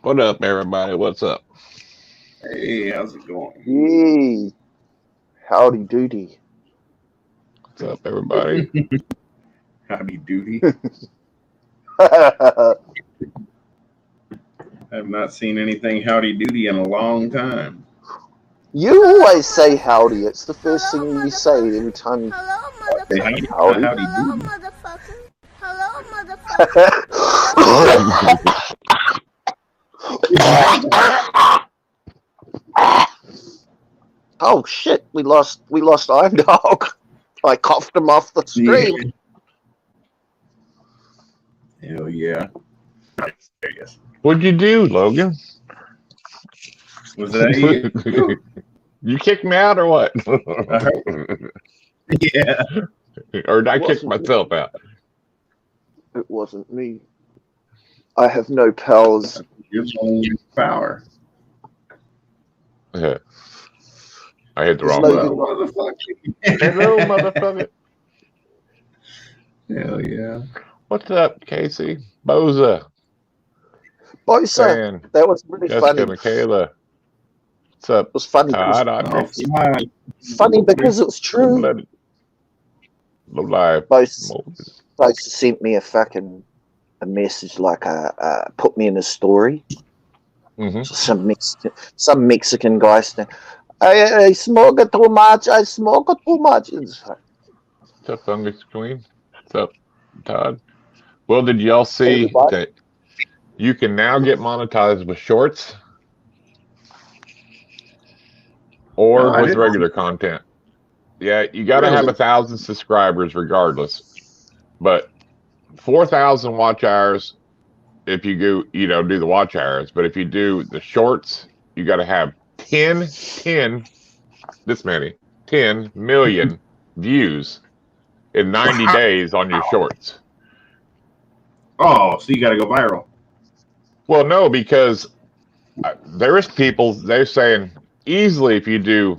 What up, everybody? What's up? Hey, how's it going? Yay. Howdy doody. What's up, everybody? Howdy doody. You I have not seen anything howdy doody in a long time. always say howdy. It's the first thing you say every time you Hello, Say motherfucker. howdy, howdy. Hello, doody. motherfucker. Hello, motherfucker. Oh shit, we lost Irondogg. I coughed him off the stream. Hell yeah. Yes. What'd you do, Logan? Was that you? You kicked me out or what? Yeah. Or did I kick myself out? It wasn't me. I have no pals. Your own power. I hit the wrong Logan- button. Motherfucker. Hello, motherfucker. Hell yeah. What's up, Casey? Boza. Boy, sir, Dan. that was really Jessica, funny. It Michaela. What's up, was funny. Todd? Oh, Andre? Funny because it was true. Low live. Both sent me a message like put me in a story. Mm-hmm. Some Mexican guy saying, I smoke it too much. I smoke it too much. What's up, Fungus Queen? What's up, Todd? Well, did y'all see that you can now get monetized with shorts or with regular content? Yeah, you got to have 1,000 subscribers regardless, but 4,000 watch hours if you do the watch hours. But if you do the shorts, you got to have 10 million views in 90 days on your shorts. Oh, so you got to go viral. Well, no, because there is people, they're saying easily if you do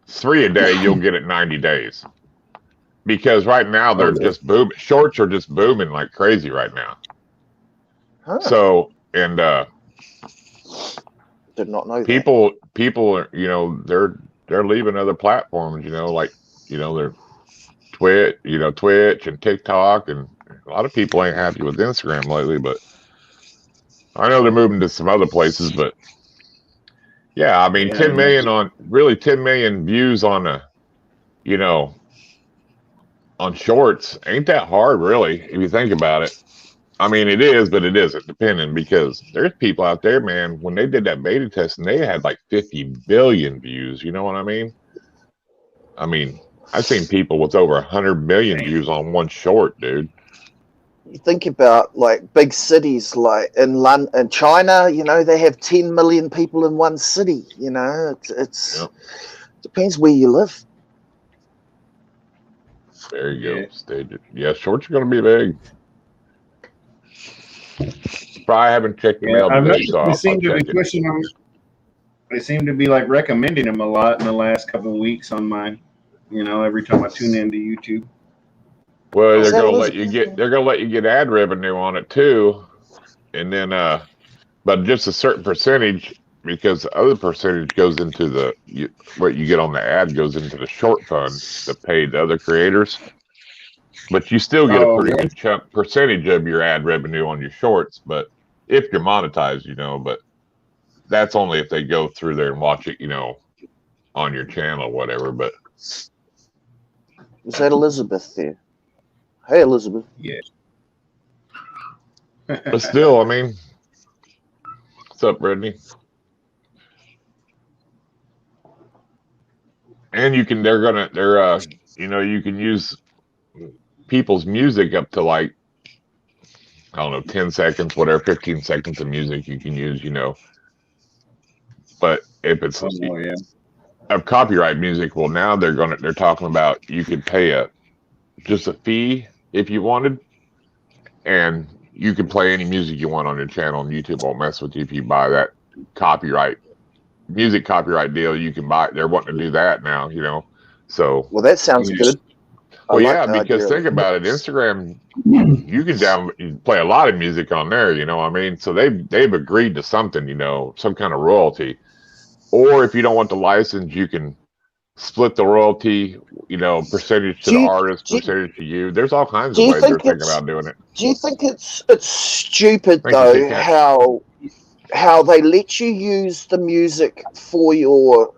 3 a day, you'll get it 90 days. Because right now they're just booming. Shorts are just booming like crazy right now. Huh. So, and did not know people are, they're leaving other platforms, they're Twitch and TikTok, and a lot of people ain't happy with Instagram lately, but I know they're moving to some other places. But yeah, I mean, 10 million views on on shorts ain't that hard, really, if you think about it. I mean, it is, but it isn't, depending, because there's people out there, man, when they did that beta testing, they had like 50 billion views. You know what I mean? I mean, I've seen people with over 100 million views on one short, dude. You think about like big cities like in London and China, they have 10 million people in one city. It's depends where you live. There you go. Stage it. Yeah, shorts are going to be big. Probably haven't checked the mail today, so they seem to be pushing them. They seem to be like recommending them a lot in the last couple of weeks on my, every time I tune into YouTube. Well, they're going to let you get ad revenue on it too, and then but just a certain percentage, because the other percentage goes into what you get on the ad goes into the short fund to pay the other creators. But you still get a pretty good chunk percentage of your ad revenue on your shorts, but if you're monetized, but that's only if they go through there and watch it, on your channel or whatever. But is that Elizabeth there? Hey, Elizabeth. Yeah. But still, I mean, what's up, Brittany? And you can, you can use people's music up to like, I don't know, 10 seconds, whatever, 15 seconds of music you can use, But if it's of copyright music, well, now they're talking about you could pay just a fee if you wanted, and you can play any music you want on your channel, and YouTube won't mess with you if you buy that music copyright deal. You can buy. They're wanting to do that now, So well, that sounds good. Well, like yeah, the because idea think of about it. Instagram, you can play a lot of music on there. You know what I mean? So they've agreed to something. You know, some kind of royalty. Or if you don't want the license, you can split the royalty. You know, percentage to do the you, artist, do, percentage to you. There's all kinds do of you ways they're think thinking it's about doing it. do you think it's stupid Thank you, Kit though Kat. how they let you use the music for your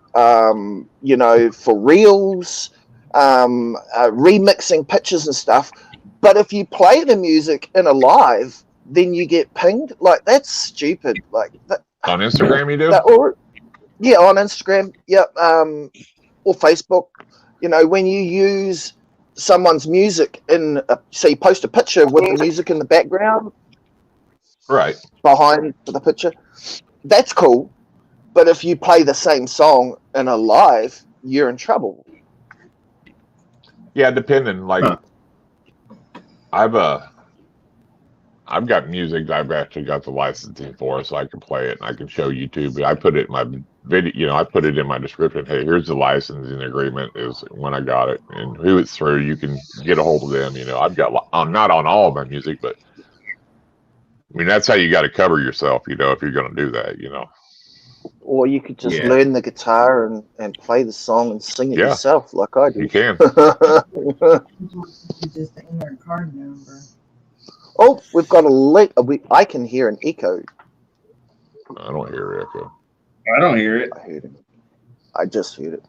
you know, for reels, remixing pictures and stuff, but if you play the music in a live, then you get pinged? Like, that's stupid. Like that, On Instagram, you do? or yeah, on Instagram, yep, or Facebook. You know, when you use someone's music in, so you post a picture with the music in the background Right. behind the picture, that's cool. But if you play the same song in a live, you're in trouble. Yeah, depending. Like, Huh. I've got music I've actually got the licensing for, so I can play it and I can show YouTube. I put it in my video, you know, I put it in my description. Hey, here's the licensing agreement is when I got it and who it's through. You can get a hold of them. You know, I've got, not on all of my music, but I mean, that's how you got to cover yourself, you know, if you're going to do that, you know. Or you could just Yeah. learn the guitar and play the song and sing it Yeah. yourself, like I do. You can. Just in their card number. Oh, we've got a late. I can hear an echo. I don't hear echo. I don't hear it. I heard it. I just heard it.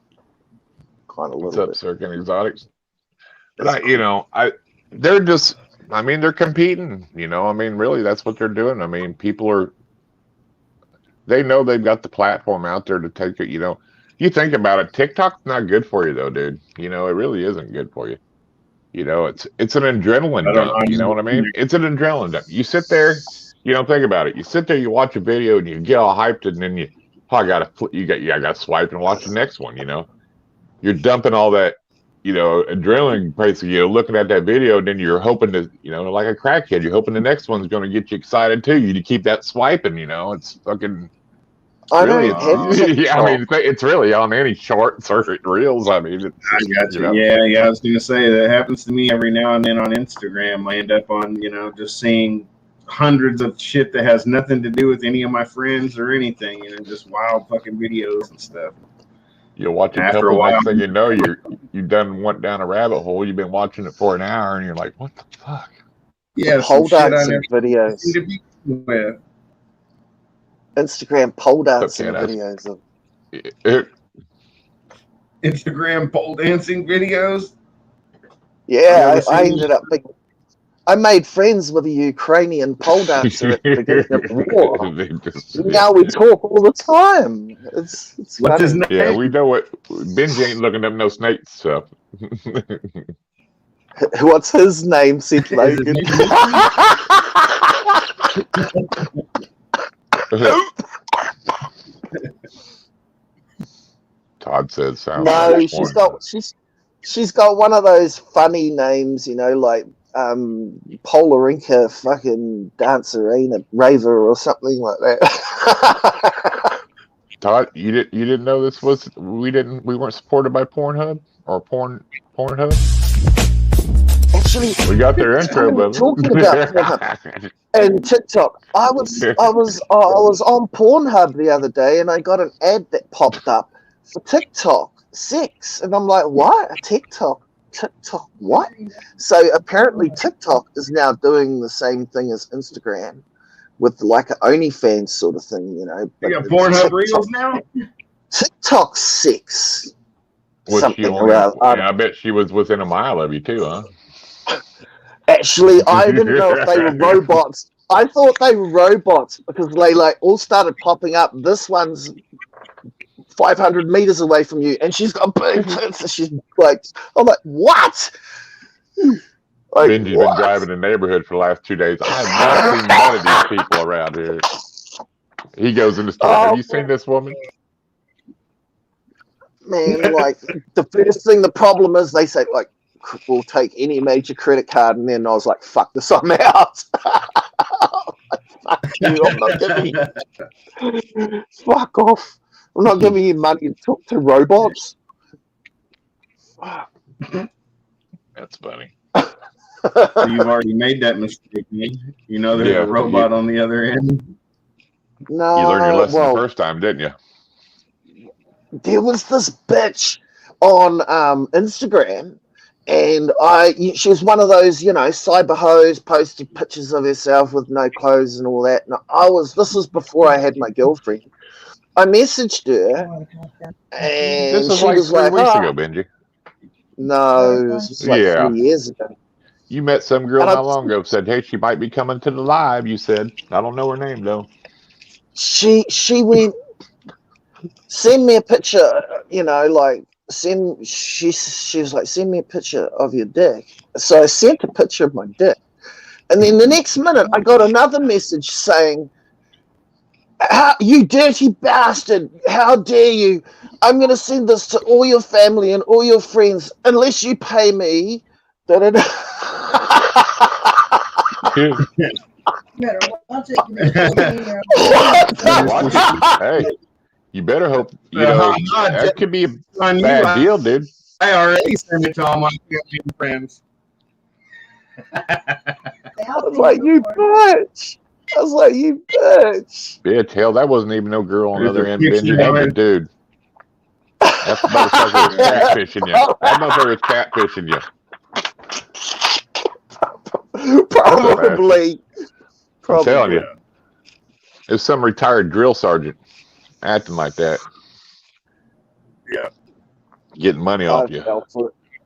Kind of a What's little up, bit. Circuit Exotics? But they're just, I mean, they're competing, you know. I mean, really, that's what they're doing. I mean, they know they've got the platform out there to take it, you know. You think about it, TikTok's not good for you though, dude. You know, it really isn't good for you. You know, it's an adrenaline dump. You know what I mean? It's an adrenaline dump. You sit there, you don't think about it. You sit there, you watch a video, and you get all hyped, and then I gotta swipe and watch the next one. You know, you're dumping all that, you know, adrenaline, basically. You know, looking at that video, and then you're hoping to, you know, like a crackhead, you're hoping the next one's going to get you excited too. You to keep that swiping. You know, it's fucking. I Really, don't have TikTok. yeah, I mean, it's really on any shorts or reels. I mean, I got you. know. Yeah. I was gonna say that happens to me every now and then on Instagram. I end up on, you know, just seeing hundreds of shit that has nothing to do with any of my friends or anything, you know, just wild fucking videos and stuff. You watch a After couple, a while, next thing you know, you done went down a rabbit hole. You've been watching it for an hour, and you're like, "What the fuck?" yeah, Pole some shit I dancing never videos. seem to be with. Instagram pole dancing Cat-ass. videos. Instagram pole dancing videos. Yeah, never I seen ended up being. I made friends with a Ukrainian pole dancer at the beginning of the war. They just- Now we talk all the time. It's What's his funny. name? yeah, we know what Benji ain't looking up no snake stuff. What's his name, Seth Is his Logan? name Todd says sounds No, like she's got one of those funny names, you know, like Polarinka fucking dancerina raver or something like that. Todd, you didn't know this was we weren't supported by Pornhub or Pornhub. Actually, We got their intro, we're brother. talking about Pornhub and TikTok. I was on Pornhub the other day and I got an ad that popped up for TikTok sex, and I'm like, what? TikTok, what? So apparently TikTok is now doing the same thing as Instagram with like an OnlyFans sort of thing, you know. You got it's Pornhub Reels now? TikTok sex. Was Something she only, around. I bet she was within a mile of you too, huh? Actually, I didn't know if they were robots. I thought they were robots because they like all started popping up. This one's 500 meters away from you, and she's got big tits. And she's like, I'm like, what? Like, Benji's what? been driving the neighborhood for the last 2 days. I have not seen none of these people around here. He goes in the store. Have you seen this woman? Man, like the first thing, the problem is they say like, we'll take any major credit card, and then I was like, fuck this, I'm out. Fuck you, I'm not giving you. Fuck off. I'm not giving you money to talk to robots. That's funny. So you've already made that mistake. You know there's a robot on the other end. No, You learned your lesson the first time, didn't you? There was this bitch on Instagram, and she was one of those, cyber hoes, posted pictures of herself with no clothes and all that. And this was before I had my girlfriend. I messaged her, and This was she like was 3 like, weeks ago, Benji. No, this was like 3 years ago. You met some girl not long ago, said, hey, she might be coming to the live. You said, I don't know her name, though. She went, send me a picture, she was like, send me a picture of your dick. So I sent a picture of my dick. And then the next minute, I got another message saying, you dirty bastard, how dare you? I'm going to send this to all your family and all your friends unless you pay me. Better watch it. Watch it. Hey, you better hope, that could be a bad deal, dude. I already sent it to all my family and friends. I was like, you bitch. Bitch, hell, that wasn't even no girl on the other end, Benji. That was a dude. That motherfucker was catfishing you. That motherfucker was catfishing you. Probably. I'm telling you. It was some retired drill sergeant acting like that. Yeah. Getting money off you.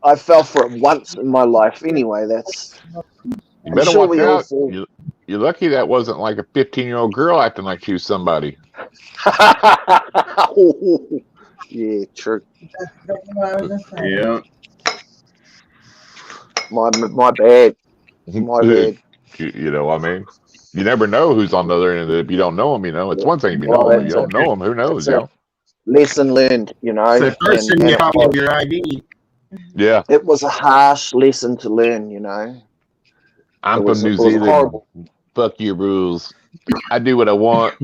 I fell for it once in my life. Anyway, You better watch out. You're lucky that wasn't like a 15-year-old girl acting like she was somebody. Yeah, true. Yeah. My bad. My bad. You know what I mean? You never know who's on the other end of it. If you don't know them, it's one thing if you know them, but you don't know them. Who knows, Lesson learned, So first you need a copy of your ID. Yeah. It was a harsh lesson to learn, I'm from New Zealand. Horrible. Fuck your rules. I do what I want.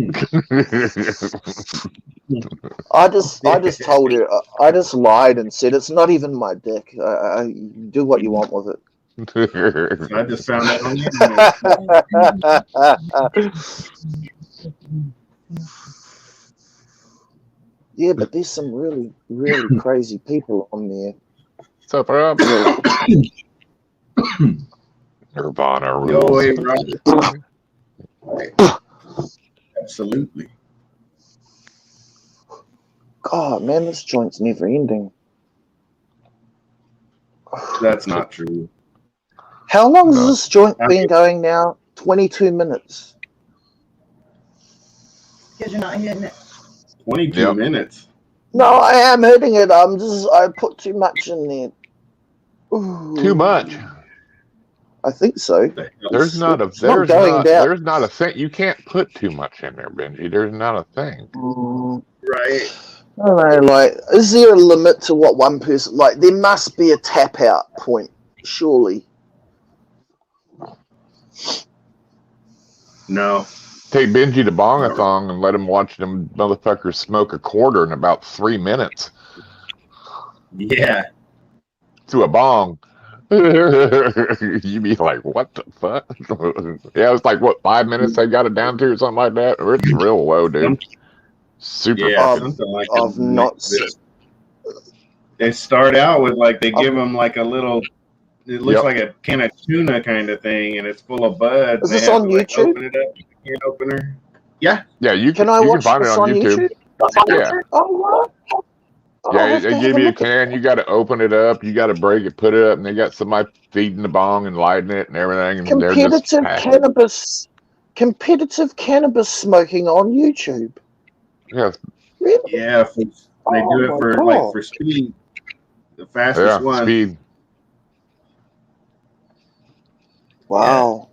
I just told her. I just lied and said it's not even my dick. I do what you want with it. I just found that on the internet. Yeah, but there's some really, really crazy people on there. What's up, Rob? Nirvana rules. Absolutely. God, man, this joint's never ending. That's not true. How long has this joint been going now? 22 minutes. Because you're not hitting it. 22 minutes. No, I am hitting it. I put too much in there. Ooh. Too much. I think so. There's not a thing. You can't put too much in there, Benji. There's not a thing. Right. I don't know, is there a limit to what one person, there must be a tap out point, surely. No. Take Benji to Bongathon and let him watch them motherfuckers smoke a quarter in about 3 minutes. Yeah. To a bong. You'd be like, what the fuck? Yeah, it's like, 5 minutes they got it down to or something like that? Or it's real low, dude. Super something like that. They start out with they give them a little, it looks like a can of tuna kind of thing, and it's full of buds. Is this on YouTube? Open it up, can opener. Yeah. Yeah, you can find it on YouTube. Yeah. Oh, what? Yeah, they give you a can. You got to open it up. You got to break it, put it up, and they got somebody feeding the bong and lighting it and everything. And competitive cannabis smoking on YouTube. Yeah. Really? Yeah, they do it for for speed. The fastest one. Speed. Wow.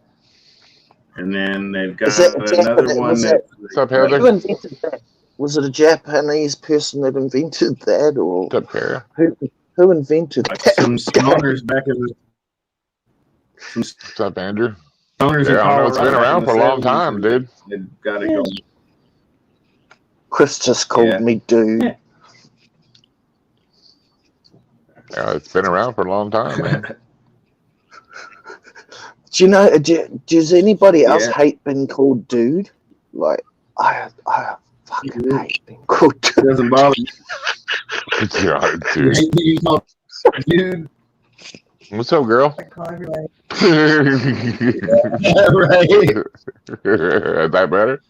And then they've got another one What's up, Heather? Who invented that? Was it a Japanese person that invented that, or what's up, Kara? Who invented that? Some stoners back in the. What's up, Andrew? Stoners I know it's been around for a long time, dude. They've got it going. Chris just called me dude. Yeah, it's been around for a long time, man. Do you know? Does anybody else hate being called dude? Like, I fucking hate being called dude. It doesn't bother me. Yeah, dude. Dude. What's up, girl? I call everybody. Right. Is that better?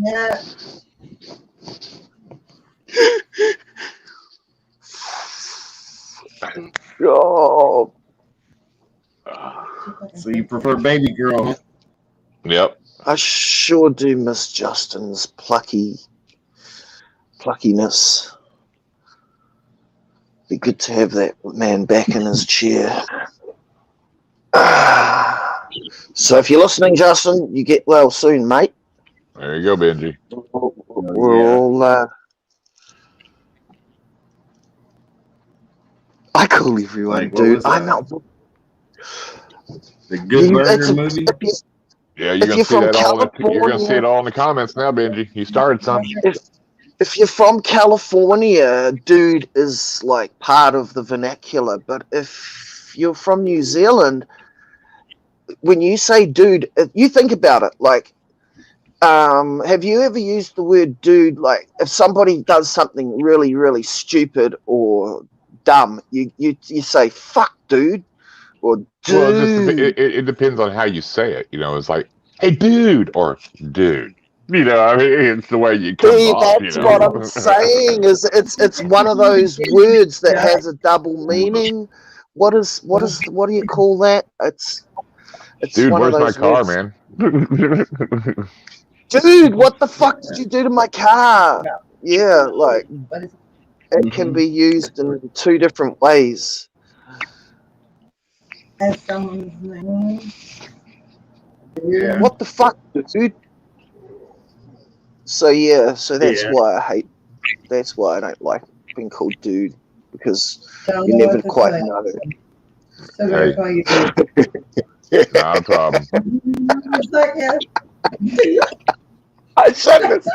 Yeah. Oh, So you prefer baby girl? Yep. I sure do miss Justin's pluckiness. Be good to have that man back in his chair. So if you're listening, Justin, you get well soon, mate. There you go, Benji. We're all. I call everyone Like, what dude. was I that? know. The Good Burger movie? Yeah, you're gonna see that all. You're gonna see it all in the comments now, Benji. You started something. If you're from California, dude is like part of the vernacular. But if you're from New Zealand, when you say dude, you think about it. Like, have you ever used the word dude? Like, if somebody does something really, really stupid or dumb, you say fuck, dude, or dude. Well, it depends on how you say it. You know, it's like, hey, dude, or dude. You know, I mean, it's the way you come off. That's You know? what I'm saying. Is it's one of those words that has a double meaning. What do you call that? It's Dude, one where's of my those car, words. man? Dude, what the fuck did you do to my car? Yeah, like it can be used in two different ways. As someone's name. Yeah. What the fuck, dude? So that's why I hate. That's why I don't like being called dude, because you never quite know. So that's why you do. Not a problem. It's like, yeah. I shouldn't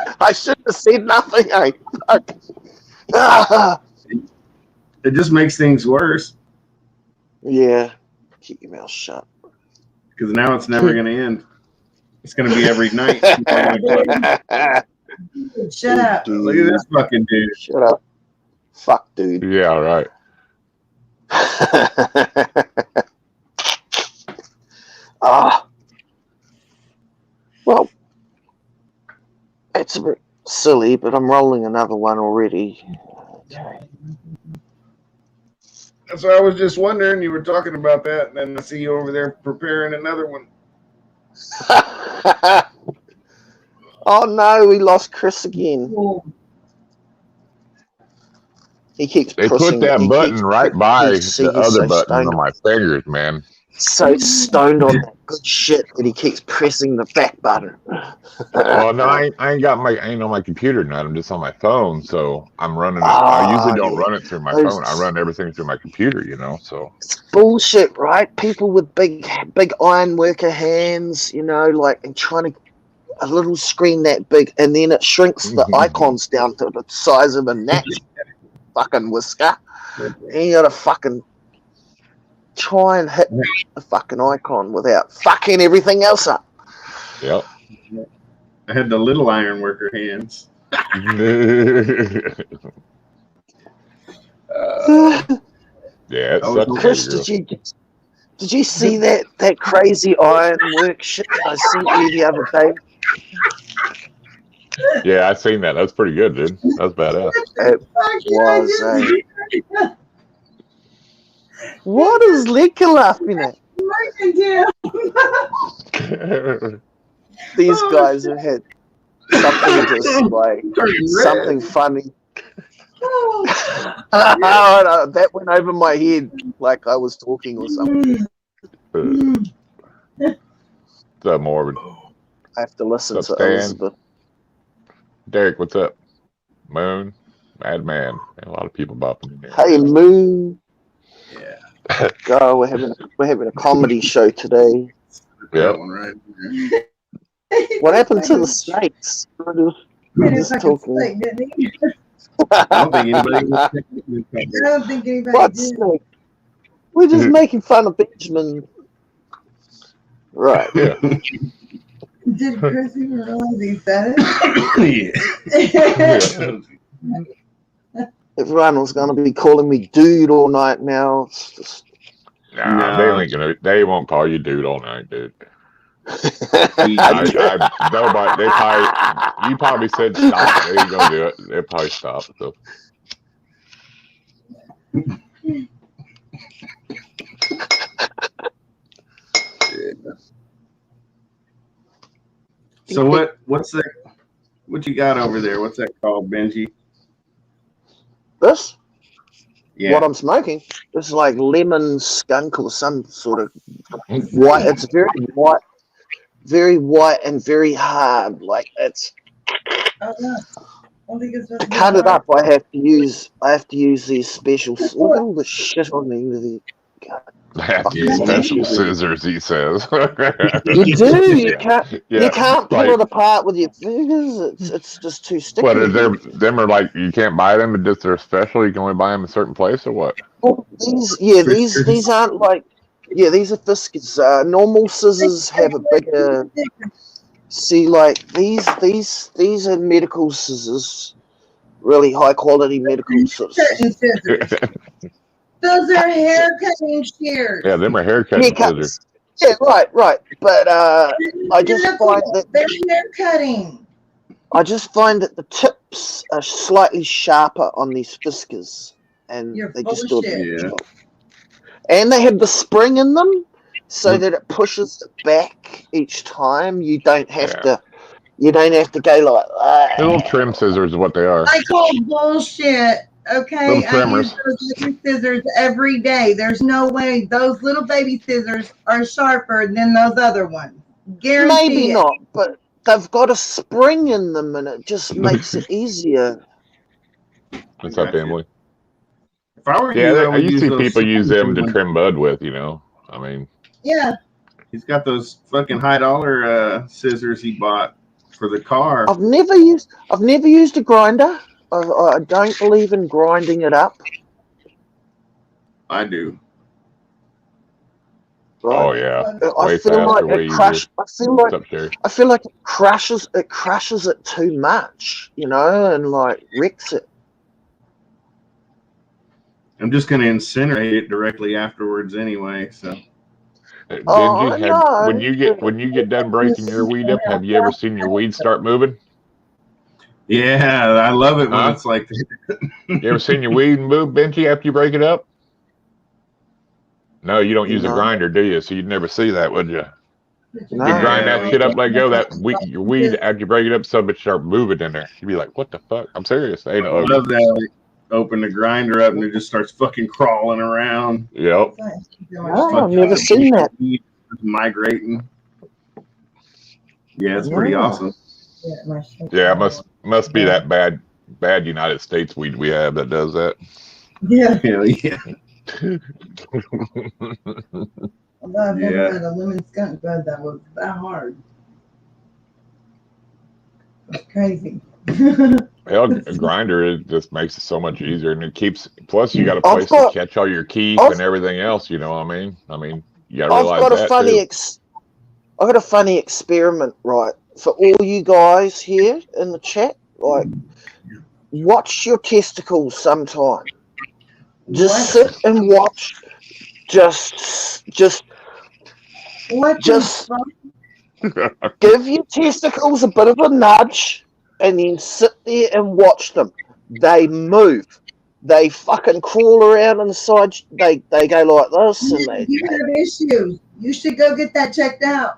have said nothing. Fuck. It just makes things worse Yeah. Keep your mouth shut. because now it's never going to end. It's going to be every night. Shut up. Dude. Look at this fucking dude. Shut up. Fuck, dude. Yeah, right. Well, it's a bit silly, but I'm rolling another one already. Okay. That's what I was just wondering. You were talking about that, and then I see you over there preparing another one. Oh no, we lost Chris again. He keeps They pressing. put that button right by the other button on my fingers, man. So stoned on that good shit that he keeps pressing the back button. Well, no, I ain't on my computer tonight. I'm just on my phone, so I'm running it. I usually don't run it through my phone. I run everything through my computer, you know. So it's bullshit, right? People with big iron worker hands, you know, like, and trying to a little screen that big, and then it shrinks the icons down to the size of a gnat's fucking whisker. And you gotta fucking try and hit the fucking icon without fucking everything else up. Yep. I had the little iron worker hands. Yeah, it sucks. Chris, did you see that crazy ironwork shit I sent you the other day? Yeah, I seen that. That's pretty good, dude. That's badass. It was. What is Leka laughing at? These guys have had something just like something funny. That went over my head like I was talking or something. What's up, Morbid? I have to listen What's up, to Stan? Elizabeth. Derek, what's up? Moon, Madman, and a lot of people bopping in there. Hey, Moon. Yeah. Go. We're having a comedy show today. Yep. One right What happened to the snakes? Just talking. I don't think anybody. I don't think anybody What did. snake? We're just making fun of Benjamin. Right. Yeah. Did Chris even realize he said it? Yeah. Everyone was going to be calling me dude all night now. It's just... Nah, No. they won't call you dude all night, dude. He- Nobody, you probably said stop. They ain't gonna do it. They'll probably stop. So. So what's that? What you got over there? What's that called, Benji? This? Yeah. What I'm smoking? It's like lemon skunk or some sort of white. It's very white and very hard. Like it's. Oh, no. I don't think it's To cut it up, I have to use these special. Look at all the shit on the end of the. I have to use special scissors, he says. You do. You can't. Yeah. You can't pull Like, it apart with your fingers. It's just too sticky. what are them are like you can't buy them, but just they're special. You can only buy them in a certain place, or what? Well, these aren't like. Yeah, these are Fiskars. Normal scissors have a bigger. See, like these are medical scissors, really high quality medical scissors. Those are hair cutting shears. Yeah, them are haircutting scissors. Yeah, right. But I just find that they're hair cutting. I just find that the tips are slightly sharper on these Fiskars, and they just do a better job. And they have the spring in them, so that it pushes it back each time. You don't have to. You don't have to go like that. Little trim scissors is what they are. I call bullshit. Okay, I use those baby scissors every day. There's no way those little baby scissors are sharper than those other ones. Guarantee Maybe it. not, but they've got a spring in them, and it just makes it easier. What's up, Emily? If I were you, I used to see people use them to trim bud with. I mean. Yeah. He's got those fucking high dollar scissors he bought for the car. I've never used a grinder. I don't believe in grinding it up. I do. Right? Oh yeah. I feel like it crashes. I feel like it crashes. It crashes it too much, and like wrecks it. I'm just gonna incinerate it directly afterwards anyway. So. When you get done breaking your weed up, have you ever seen your weed start moving? Yeah, I love it when it's like that. You ever seen your weed move, Benji, after you break it up? No, you don't use a grinder, do you? So you'd never see that, would you? No. You grind that shit up, let go. Your weed after you break it up, some bitch start moving in there. You'd be like, "What the fuck?" I'm serious. Ain't I love that. Open the grinder up and it just starts fucking crawling around. Yep. Oh, I've never seen that. Migrating. Yeah, it's pretty awesome. Yeah, it must be that bad United States weed we have that does that. Yeah. Hell yeah. Although I've never had a lemon skunk bud that was that hard. It's crazy. Hell, a grinder just makes it so much easier, and it keeps. Plus, you got a place to catch all your keep and everything else. You know what I mean? You got to realize that I've got a funny experiment, right? For all you guys here in the chat, like, watch your testicles sometime. Just sit and watch. Just give your testicles a bit of a nudge, and then sit there and watch them. They move. They fucking crawl around inside. They go like this, and you have issues. You should go get that checked out.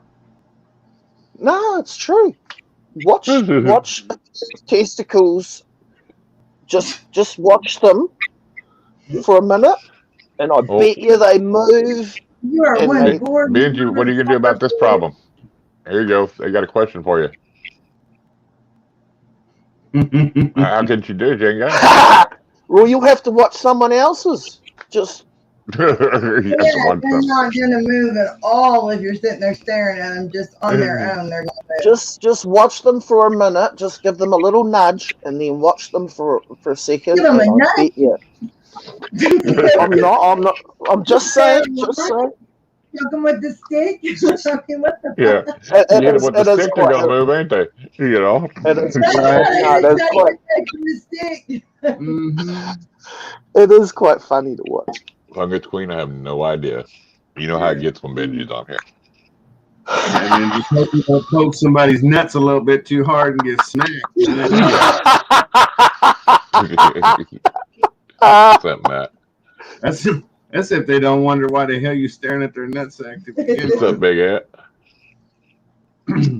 No, it's true. Watch testicles. Just watch them for a minute, and I bet you they move. You are one bored. Benji, what are you gonna do about this problem? Here you go. They got a question for you. How could you do it, Jenga? Well, you'll have to watch someone else's. Just. They're not gonna move at all if you're sitting there staring at them just on their own. They're not there. Just watch them for a minute. Just give them a little nudge, and then watch them for a second. Give them a nudge. I'm not. I'm just saying. Just saying. Talking with the stick. Talking with the Yeah, you hit them with the stick, they're gonna move, ain't they? You know. It is Right. no, that's quite. the stick. Mm-hmm. It is quite funny to watch. Fungus Queen, I have no idea. You know how it gets when Benji's on here. And then just hope you don't poke somebody's nuts a little bit too hard and get smacked. You know? What's up, Matt? That's if they don't wonder why the hell you staring at their nutsack. What's up, Big Ant?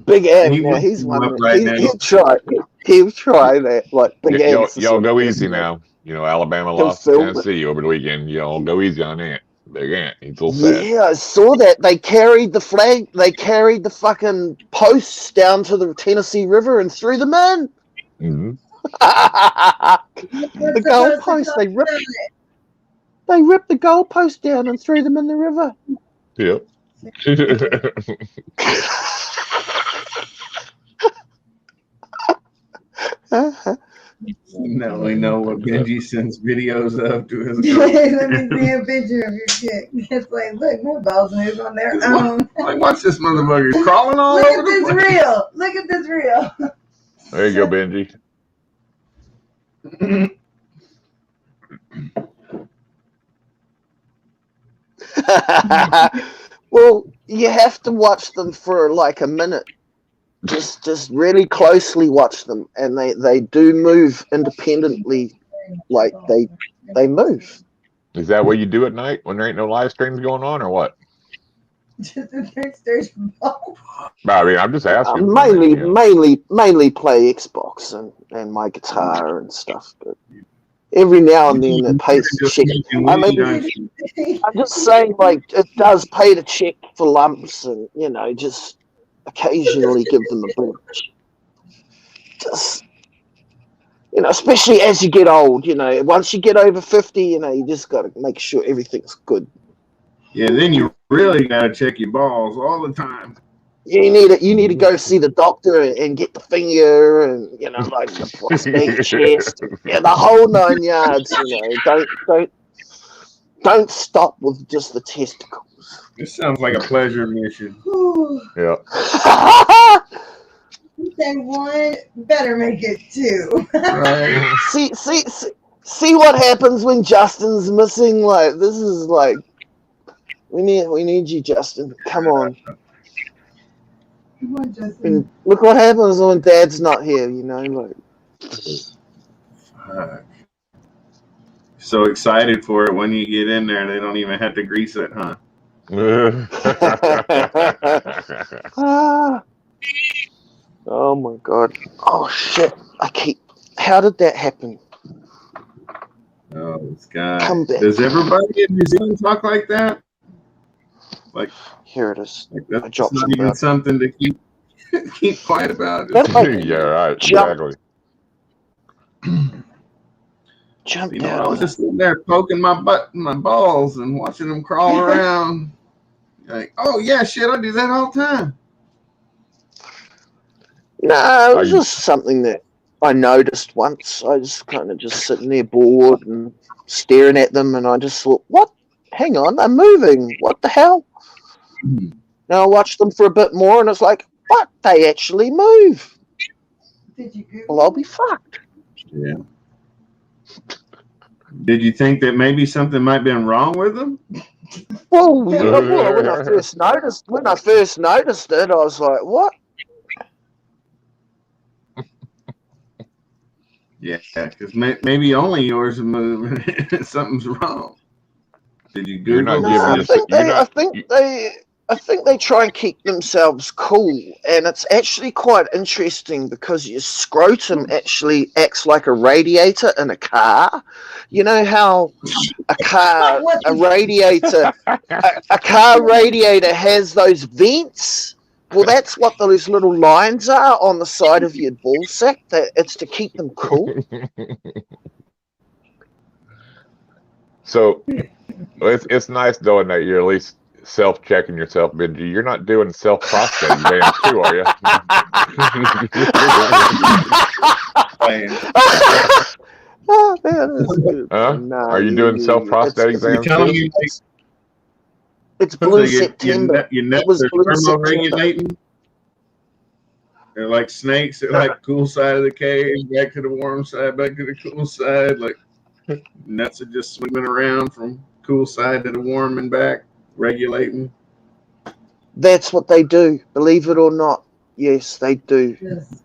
Big Ant, He yeah, would he's come one. up right now. He'll try. He'll try that. Like Big Ant. Y'all go easy now. You know, Alabama He'll lost to film it. Tennessee over the weekend. Y'all go easy on Ant. Big Ant. He's a little sad. Yeah, I saw that. They carried the flag. They carried the fucking posts down to the Tennessee River and threw them in. Mm-hmm. The goalpost. They ripped the goalpost down and threw them in the river. Yep. Now we know what Benji sends videos of to his Let girl. me see a picture of your chick. It's like, look, my balls move on their own. Like, watch this motherfucker. He's crawling all Look over at the this place. reel. Look at this reel. There you go, Benji. Well, you have to watch them for like a minute. Just really closely watch them, and they do move independently. Like they move. Is that what you do at night when there ain't no live streams going on, or what? Just a PlayStation ball. I mean, I'm just asking. Mainly play Xbox and my guitar and stuff, but every now and then it pays to check. I mean, I'm just saying, like, it does pay to check for lumps and, you know, just occasionally give them a boost. Just, you know, especially as you get old, you know, once you get over 50, you know, you just got to make sure everything's good. Yeah, then you really got to check your balls all the time. You need to go see the doctor and get the finger and, you know, like the prostate chest, yeah, the whole 9 yards. You know, don't stop with just the testicles. This sounds like a pleasure mission. Yeah. Say one, better make it two. Right. See what happens when Justin's missing. Like, this is like, we need you, Justin. Come on. Come on, Justin. And look what happens when Dad's not here. You know, like. Fuck. So excited for it when you get in there, they don't even have to grease it, huh? Oh my God. Oh shit. How did that happen? Oh, this guy. Come back. Does everybody in New Zealand talk like that? Like, Here it is. like I that's dropped not some even out. something to keep quiet about. That like Yeah, right. Jump. Exactly. jumped You know, I out. was just sitting there poking my butt and my balls and watching them crawl around. Like, oh yeah, shit, I do that all the time. No, it was just something that I noticed once. I was kind of just sitting there bored and staring at them, and I just thought, what? Hang on, they're moving. What the hell? Now I watched them for a bit more, and it's like, what? They actually move. Did you Google? Well, I'll be fucked. Yeah. Did you think that maybe something might have been wrong with them? Well, when I first noticed it, I was like, what? Yeah, because maybe only yours are moving. Something's wrong. Did you You're not Google giving that? I think they try and keep themselves cool, and it's actually quite interesting because your scrotum actually acts like a radiator in a car. You know how a car radiator has those vents? Well, that's what those little lines are on the side of your ball sack. It's to keep them cool. So it's nice knowing that you're at least self-checking yourself, Benji. You're not doing self-prostating exams too, are you? Oh, that is good. Huh? No, Are you doing self-prostate exams telling too? you, It's Blue so September. your It nuts was are Blue September. thermoregulating. They're like snakes. They're like cool side of the cage, back to the warm side, back to the cool side. Like nuts are just swimming around from cool side to the warm and back, regulating. That's what they do. Believe it or not, yes, they do. Yes.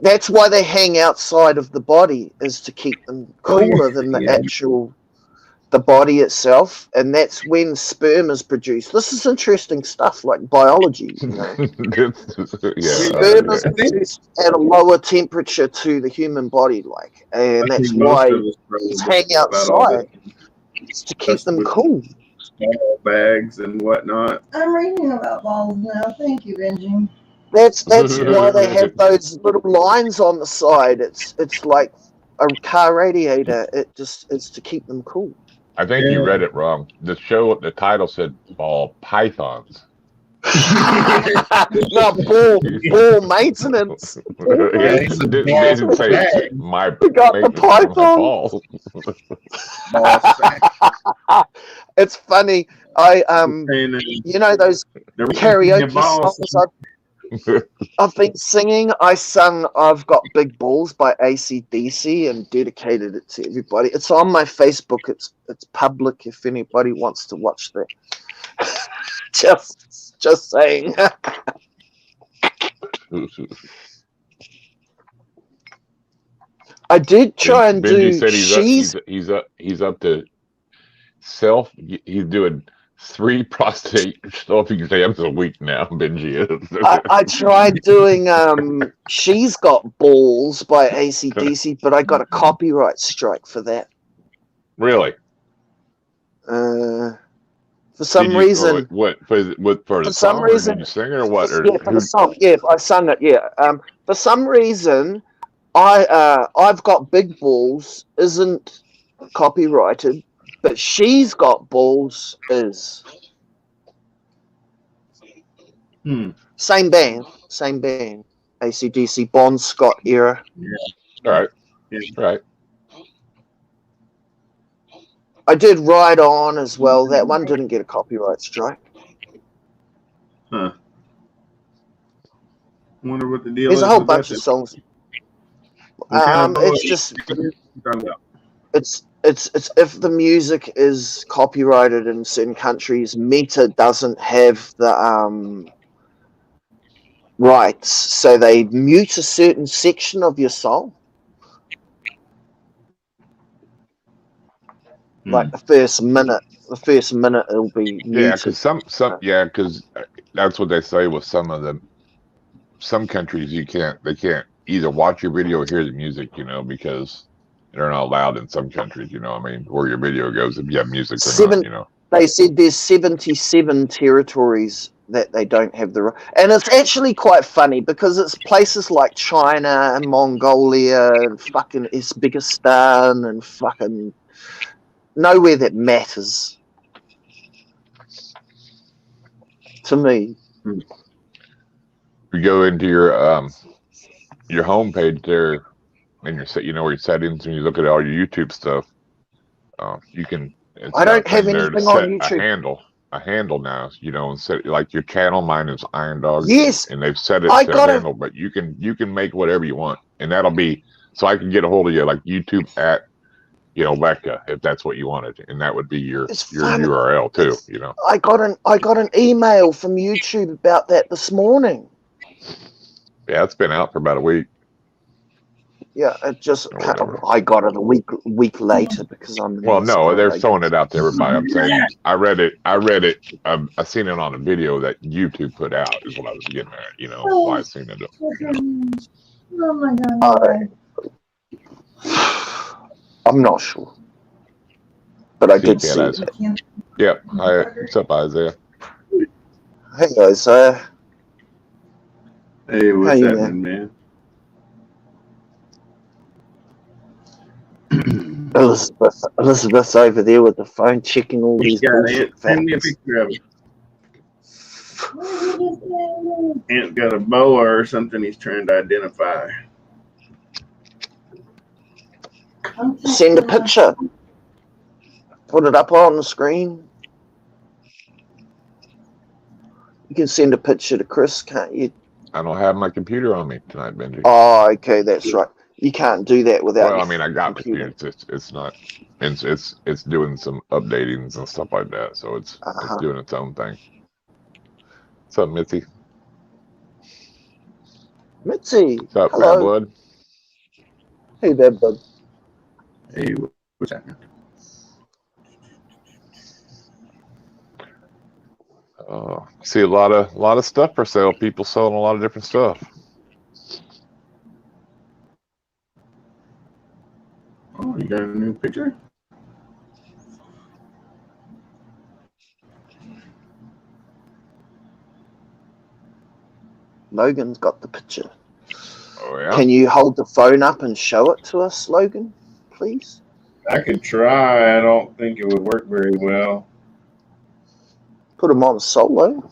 That's why they hang outside of the body, is to keep them cooler than the body itself, and that's when sperm is produced. This is interesting stuff, like biology. You know, sperm is produced at a lower temperature to the human body, and that's why it's hang outside. It's to keep them cool. Bags and whatnot. I'm reading about balls now. Thank you, Benji. That's why they have those little lines on the side. It's like a car radiator. It's to keep them cool. I think you read it wrong. The title said ball pythons. No, ball maintenance. It didn't say my. We got the python. It's funny. You know those karaoke songs I've been singing? I sung "I've Got Big Balls" by AC/DC and dedicated it to everybody. It's on my Facebook. It's public if anybody wants to watch that. Just saying. I did try and Benji do. Said he's up to he's doing 3 prostate stomping exams a week now. Benji is. I tried doing "She's Got Balls" by AC/DC, but I got a copyright strike for that. Really? For some reason. For some reason? Did you sing it or what? Yeah, for the song. Yeah, I sung it. Yeah. For some reason, I've Got Big Balls isn't copyrighted, but "She's Got Balls" is. Same band. AC/DC, Bon Scott era. Yeah. All right. Yeah. Right. I did Ride On as well. That one didn't get a copyright strike. Huh. Wonder what the deal There's is. a whole bunch of songs. It's just it's if the music is copyrighted in certain countries, Meta doesn't have the rights, so they mute a certain section of your song. Like the first minute it'll be muted. Yeah, because that's what they say with some countries they can't either watch your video or hear the music, because they're not allowed in some countries, where your video goes if you have music or not, They said there's 77 territories that they don't have the right, and it's actually quite funny because it's places like China and Mongolia and fucking Uzbekistan and fucking nowhere that matters to me. You go into your home page there and where your settings and you look at all your YouTube stuff, you can I don't have anything on YouTube. A handle now, and set like your channel. Mine is Irondogg. Yes, and they've set it to a handle, but you can make whatever you want, and that'll be so I can get a hold of you like YouTube at Becca, if that's what you wanted, and that would be your URL too. I got an email from YouTube about that this morning. Yeah, it's been out for about a week. Yeah, it just I got it a week later because I'm. Well, no, they're throwing it out to everybody. I'm saying I read it. I seen it on a video that YouTube put out. Is what I was getting at. Why I seen it. Oh my god. I'm not sure, but I did see it. Yep. What's up, Isaiah? Hey, Isaiah. Hey, what's happening, man? Elizabeth's over there with the phone checking all these bullshit facts. Send me a picture of it. Ant's got a boa or something he's trying to identify. Send a picture. Put it up on the screen. You can send a picture to Chris, can't you? I don't have my computer on me tonight, Benji. Oh, okay, that's right. You can't do that without. Well, I mean, I got computer. It's not. It's doing some updatings and stuff like that. So it's doing its own thing. What's up, Mitzi? Mitzi. What's up, hello. Bad Blood? Hey, Bad Blood. Hey, what's happening? See a lot of stuff for sale. People selling a lot of different stuff. Oh, you got a new picture? Logan's got the picture. Oh yeah. Can you hold the phone up and show it to us, Logan, please? I could try. I don't think it would work very well. Put him on solo.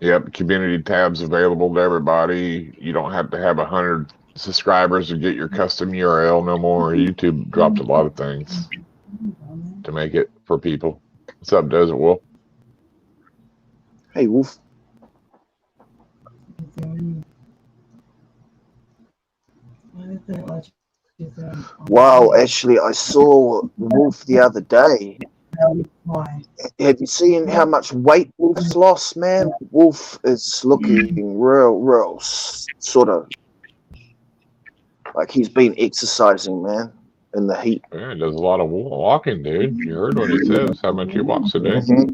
Yep, community tabs available to everybody. You don't have to have 100 subscribers to get your custom URL no more. YouTube dropped a lot of things to make it for people. What's up, Desert Wolf? Hey, Wolf. Wow, actually, I saw Wolf the other day. Have you seen how much weight Wolf's lost, man? Wolf is looking real, sort of like he's been exercising, man, in the heat. Yeah, he does a lot of walking, dude. You heard what he says, how much he walks a day. Mm-hmm.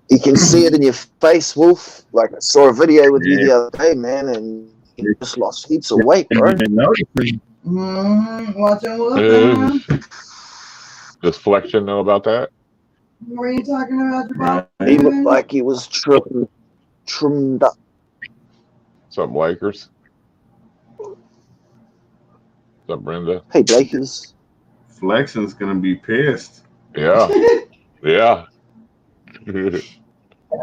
You can see it in your face, Wolf. Like, I saw a video with you the other day, man, and you just lost heaps of weight, bro. Watching Wolf. Does Flexion know about that? Were you talking about your body? He looked like he was trimmed up. What's up, Lakers? What's up, Brenda? Hey, Lakers. Flexion's gonna be pissed. Yeah. Yeah. Got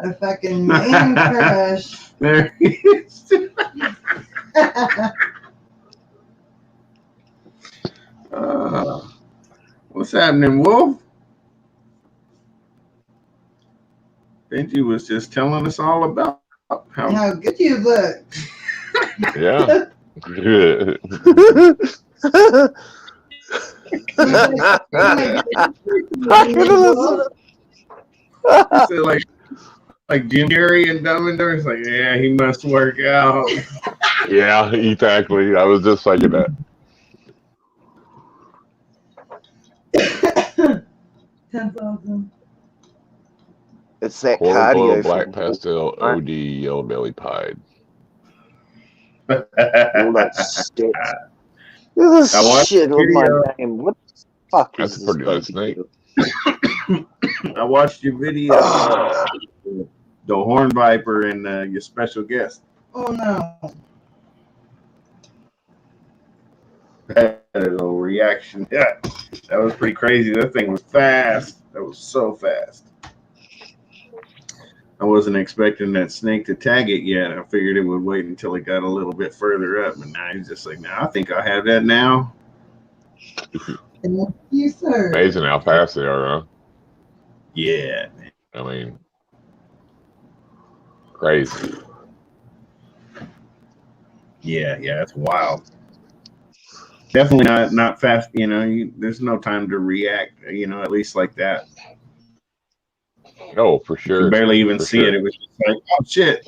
a fucking man crush. There he is. What's happening, Wolf? Benji was just telling us all about how good you look. Yeah. like Jim Carrey and Dumb and Dumber. It's like, yeah, he must work out. Yeah, exactly. I was just thinking that. 10,000. It's that cardio. cardio. Black pastel, OD, yellow belly pied. All that steps. This shit on my name. What the fuck That's is a pretty nice snake. I watched your video, the horn viper and your special guest. Oh no! That little reaction, yeah, that was pretty crazy. That thing was fast. That was so fast. I wasn't expecting that snake to tag it yet. I figured it would wait until it got a little bit further up, and now he's just like, "Now I think I have that now." Thank you, sir. Amazing how fast they are, huh? Yeah, man. I mean, crazy. Yeah, it's wild. Definitely not fast. You know, there's no time to react. You know, at least like that. Oh, for sure. You barely even see it. It was just like, oh shit.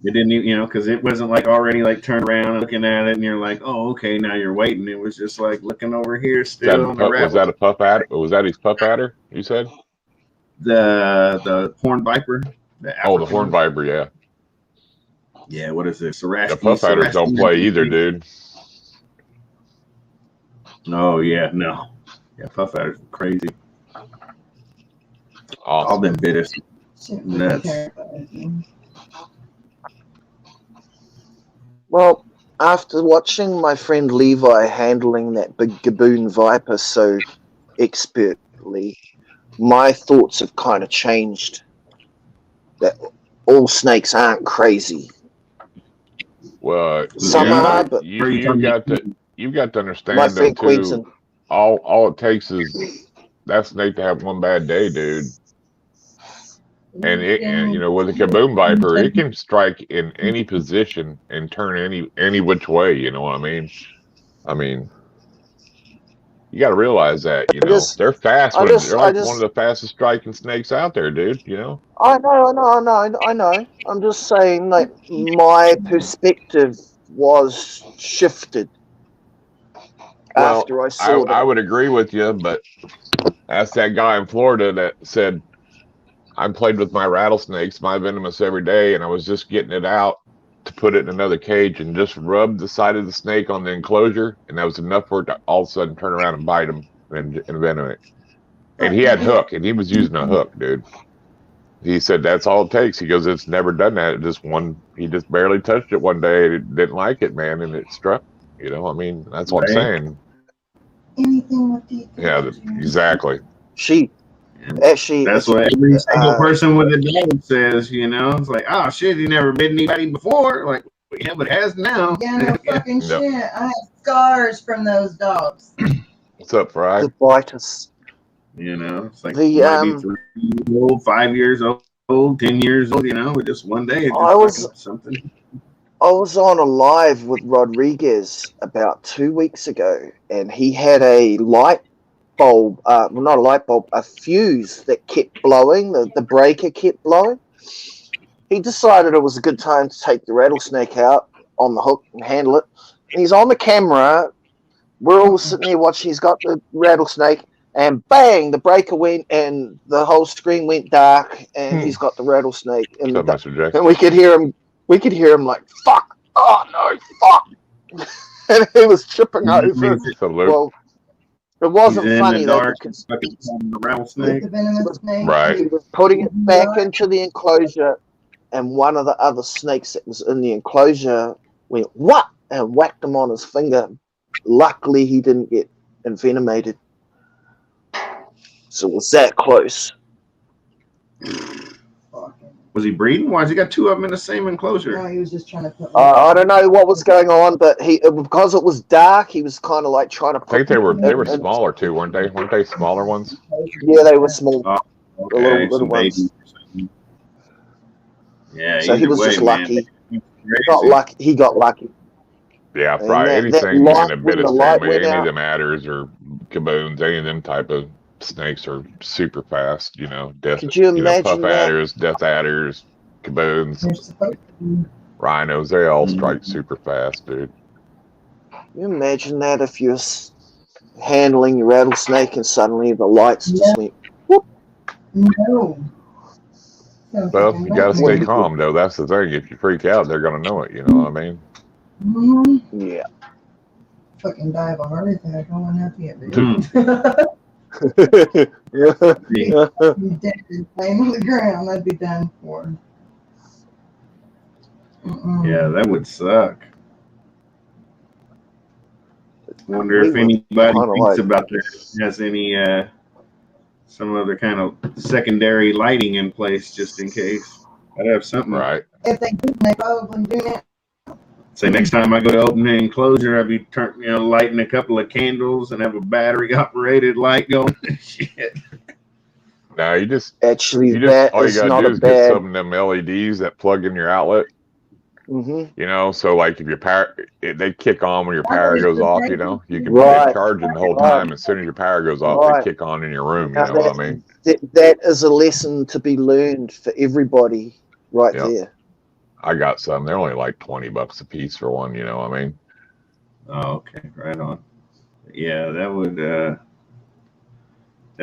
It didn't even, because it wasn't like already like turned around and looking at it, and you're like, oh, okay, now you're waiting. It was just like looking over here still. Was that a puff adder? Was that his puff adder? You said the horn viper. The horn viper, yeah. Yeah, what is this? The puff adders don't play either, dude. Oh yeah, no. Yeah, puff adders are crazy. Awesome. All them bit us nuts. Well, after watching my friend Levi handling that big gaboon viper so expertly, my thoughts have kind of changed. That all snakes aren't crazy. Well, Some yeah, are, but but you've got to understand my though friend too. Quentin. All it takes is that snake to have one bad day, dude. And you know, with a kaboom viper, it can strike in any position and turn any which way. You know what I mean? I mean, you got to realize that. You know, they're fast. They're like one of the fastest striking snakes out there, dude. You know. I know. I'm just saying, like, my perspective was shifted after I saw that. I would agree with you, but that's that guy in Florida that said, I played with my rattlesnakes, my venomous every day, and I was just getting it out to put it in another cage and just rubbed the side of the snake on the enclosure, and that was enough for it to all of a sudden turn around and bite him and venom it. And he had hook, and he was using a hook, dude. He said that's all it takes. He goes, it's never done that. He just barely touched it one day, and it didn't like it, man, and it struck. You know, I mean, that's what I'm saying. Anything with the Exactly. Actually, that's what every single person with a dog says. You know, it's like, oh shit, he never bit anybody before. Like, yeah, but has now. Yeah, no fucking shit. I have scars from those dogs. What's up, Fry? The biters. You know, it's like might be 3 years old, 5 years old, 10 years old. You know, but just one day, I was something. I was on a live with Rodriguez about 2 weeks ago, and he had a light bulb, well, not a light bulb, a fuse that kept blowing. The breaker kept blowing. He decided it was a good time to take the rattlesnake out on the hook and handle it. And he's on the camera. We're all sitting there watching. He's got the rattlesnake, and bang, the breaker went, and the whole screen went dark, and he's got the rattlesnake. And we could hear him. We could hear him like, "Fuck! Oh no, fuck!" And he was tripping over. Well, it wasn't funny though. The rattlesnake. Right. He was putting it back into the enclosure, and one of the other snakes that was in the enclosure went what and whacked him on his finger. Luckily, he didn't get envenomated. So it was that close. Was he breeding? Why has he got two of them in the same enclosure? No, he was just trying to put. I don't know what was going on, but because it was dark, he was kind of like trying to. I think they were smaller too, weren't they? Weren't they smaller ones? Yeah, they were small. Okay, little ones. Yeah. So he was just lucky. He got lucky. Yeah, probably anything in a bit of family, any of them adders or caboons, any of them type of snakes are super fast. You know, Could you imagine puff adders, death adders, caboons, rhinos, they all strike super fast, dude. Can you imagine that if you're handling your rattlesnake and suddenly the lights just went whoop? No. Well, you gotta stay calm though. That's the thing. If you freak out, they're gonna know it. You know what I mean? Yeah. Fucking die of a heart attack. I won't have to get He's dead and laying on the ground. I'd be done for. Yeah, that would suck. Wonder if anybody thinks about this, has any some other kind of secondary lighting in place just in case. I'd have something. Right. If they do, they probably do that. Say next time I go to open the enclosure, I'd be lighting a couple of candles and have a battery operated light going. Shit. No, all you that gotta is do not is get some of them LEDs that plug in your outlet. Mm-hmm. You know, so like if your power, they kick on when your power goes off. You know, you can be charging the whole time. As soon as your power goes off, they kick on in your room. You know what I mean? That is a lesson to be learned for everybody, right there. I got some. They're only like $20 a piece for one. You know what I mean? Oh, okay, right on. Yeah, that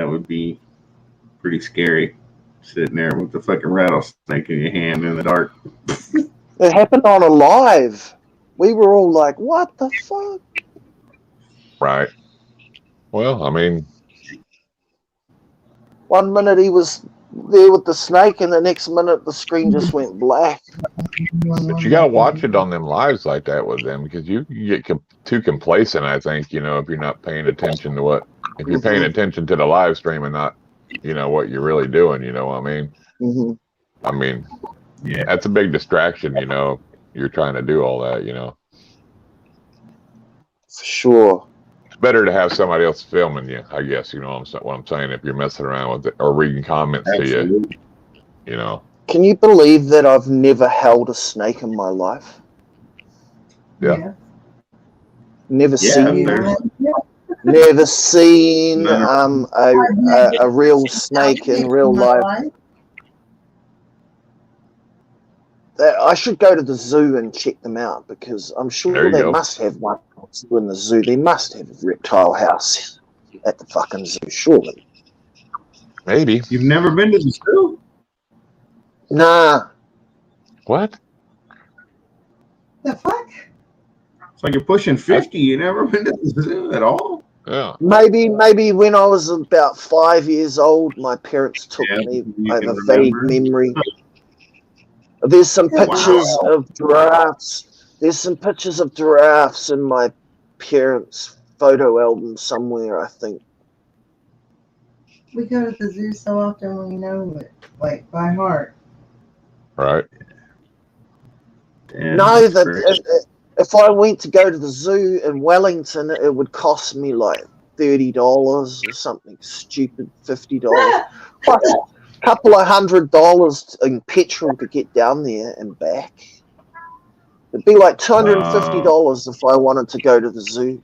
would be pretty scary, sitting there with the fucking rattlesnake in your hand in the dark. It happened on a live. We were all like, "What the fuck?" Right. Well, I mean, 1 minute he was there with the snake, and the next minute the screen just went black. But you gotta watch it on them lives like that with them, because you get too complacent. I think, you know, if you're not paying attention to if you're paying attention to the live stream and not, you know, what you're really doing. You know what I mean? Mm-hmm. I mean, yeah, that's a big distraction. You know, you're trying to do all that, you know. For sure. It's better to have somebody else filming you, I guess. You know what I'm saying? If you're messing around with it or reading comments Absolutely. to you know. Can you believe that I've never held a snake in my life? Yeah. Never seen there's never seen none a real snake in real life. I should go to the zoo and check them out because I'm There sure you they go. must have one in the zoo. They must have a reptile house at the fucking zoo, surely. Maybe. You've never been to the zoo? Nah. What? The fuck? It's like you're pushing 50. You never been to the zoo at all? Yeah. Maybe when I was about 5 years old, my parents took me. You I have can a vague remember. memory. There's some Wow. pictures of giraffes. There's some pictures of giraffes in my parents' photo album somewhere, I think. We go to the zoo so often we know it, like by heart. Right. Yeah, No, that's great. if I went to go to the zoo in Wellington, it would cost me like $30 or something stupid, $50. Plus a couple of $100 in petrol to get down there and back. It'd be like $250 if I wanted to go to the zoo.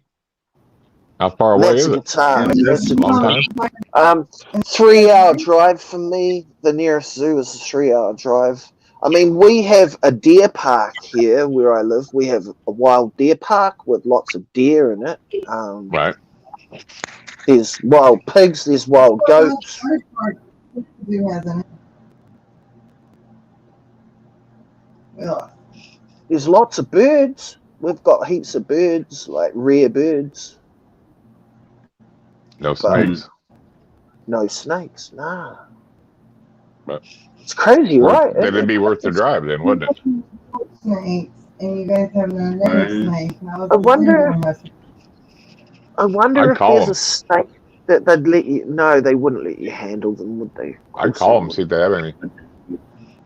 How far away That's is a it? guitar. Yeah, That's a Long guitar. time? 3-hour drive from me. The nearest zoo is a 3-hour drive. I mean, we have a deer park here where I live. We have a wild deer park with lots of deer in it. Right. There's wild pigs. There's wild goats. Zoo hasn't it? Well, There's lots of birds. We've got heaps of birds, like rare birds. No snakes. No snakes. Nah. But It's crazy, right? then it'd be worth the drive then, wouldn't it? snakes, and you guys have no name snake. I wonder I'd if call there's them. a snake that they'd let you. No, they wouldn't let you handle them, would they? I'd call them, see if they have any.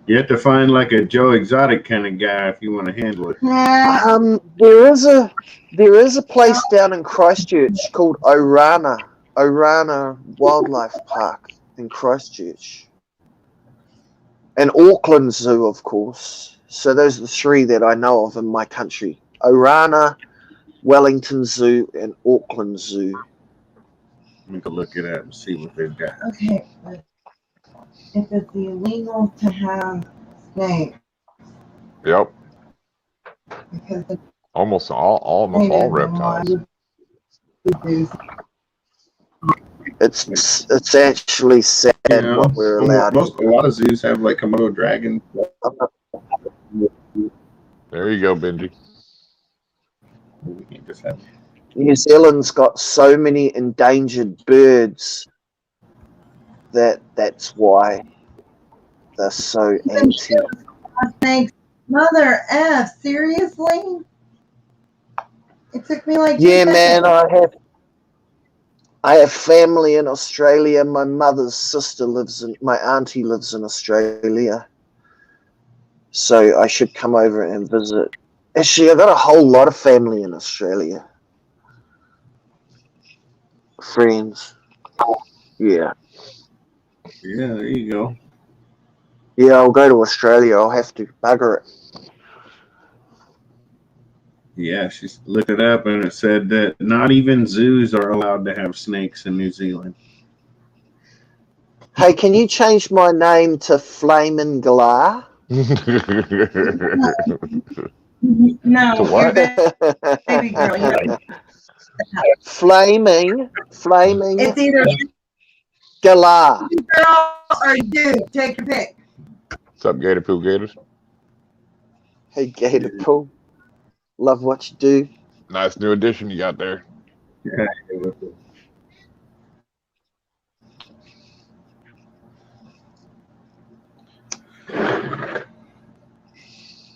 You have to find like a Joe Exotic kind of guy if you want to handle it. There is a place down in Christchurch called Orana Wildlife Park in Christchurch, and Auckland Zoo, of course. So those are the three that I know of in my country: Orana, Wellington Zoo, and Auckland Zoo. We can look it up and see what they've got. Okay, but if it's illegal to have snakes, Yep. because the Almost all reptiles. It's actually sad what we're allowed. A lot of zoos have like Komodo dragons. There you go, Benji. We can just have. New Zealand's got so many endangered birds that's why they're so anti. snakes. Mother F, seriously? It took me like 2 Yeah, seconds. man, I have family in Australia. My mother's sister my auntie lives in Australia. So I should come over and visit. Actually, I got a whole lot of family in Australia. Friends. Yeah. Yeah, there you go. Yeah, I'll go to Australia. I'll have to bugger it. Yeah, she looked it up and it said that not even zoos are allowed to have snakes in New Zealand. Hey, can you change my name to Flamin' Galar? No, To what? baby girl. Flaming It's either Galar. girl or dude. Take your pick. What's up, Gator Poo Gators? Hey, Gator Pool. Love what you do. Nice new addition you got there. Yeah.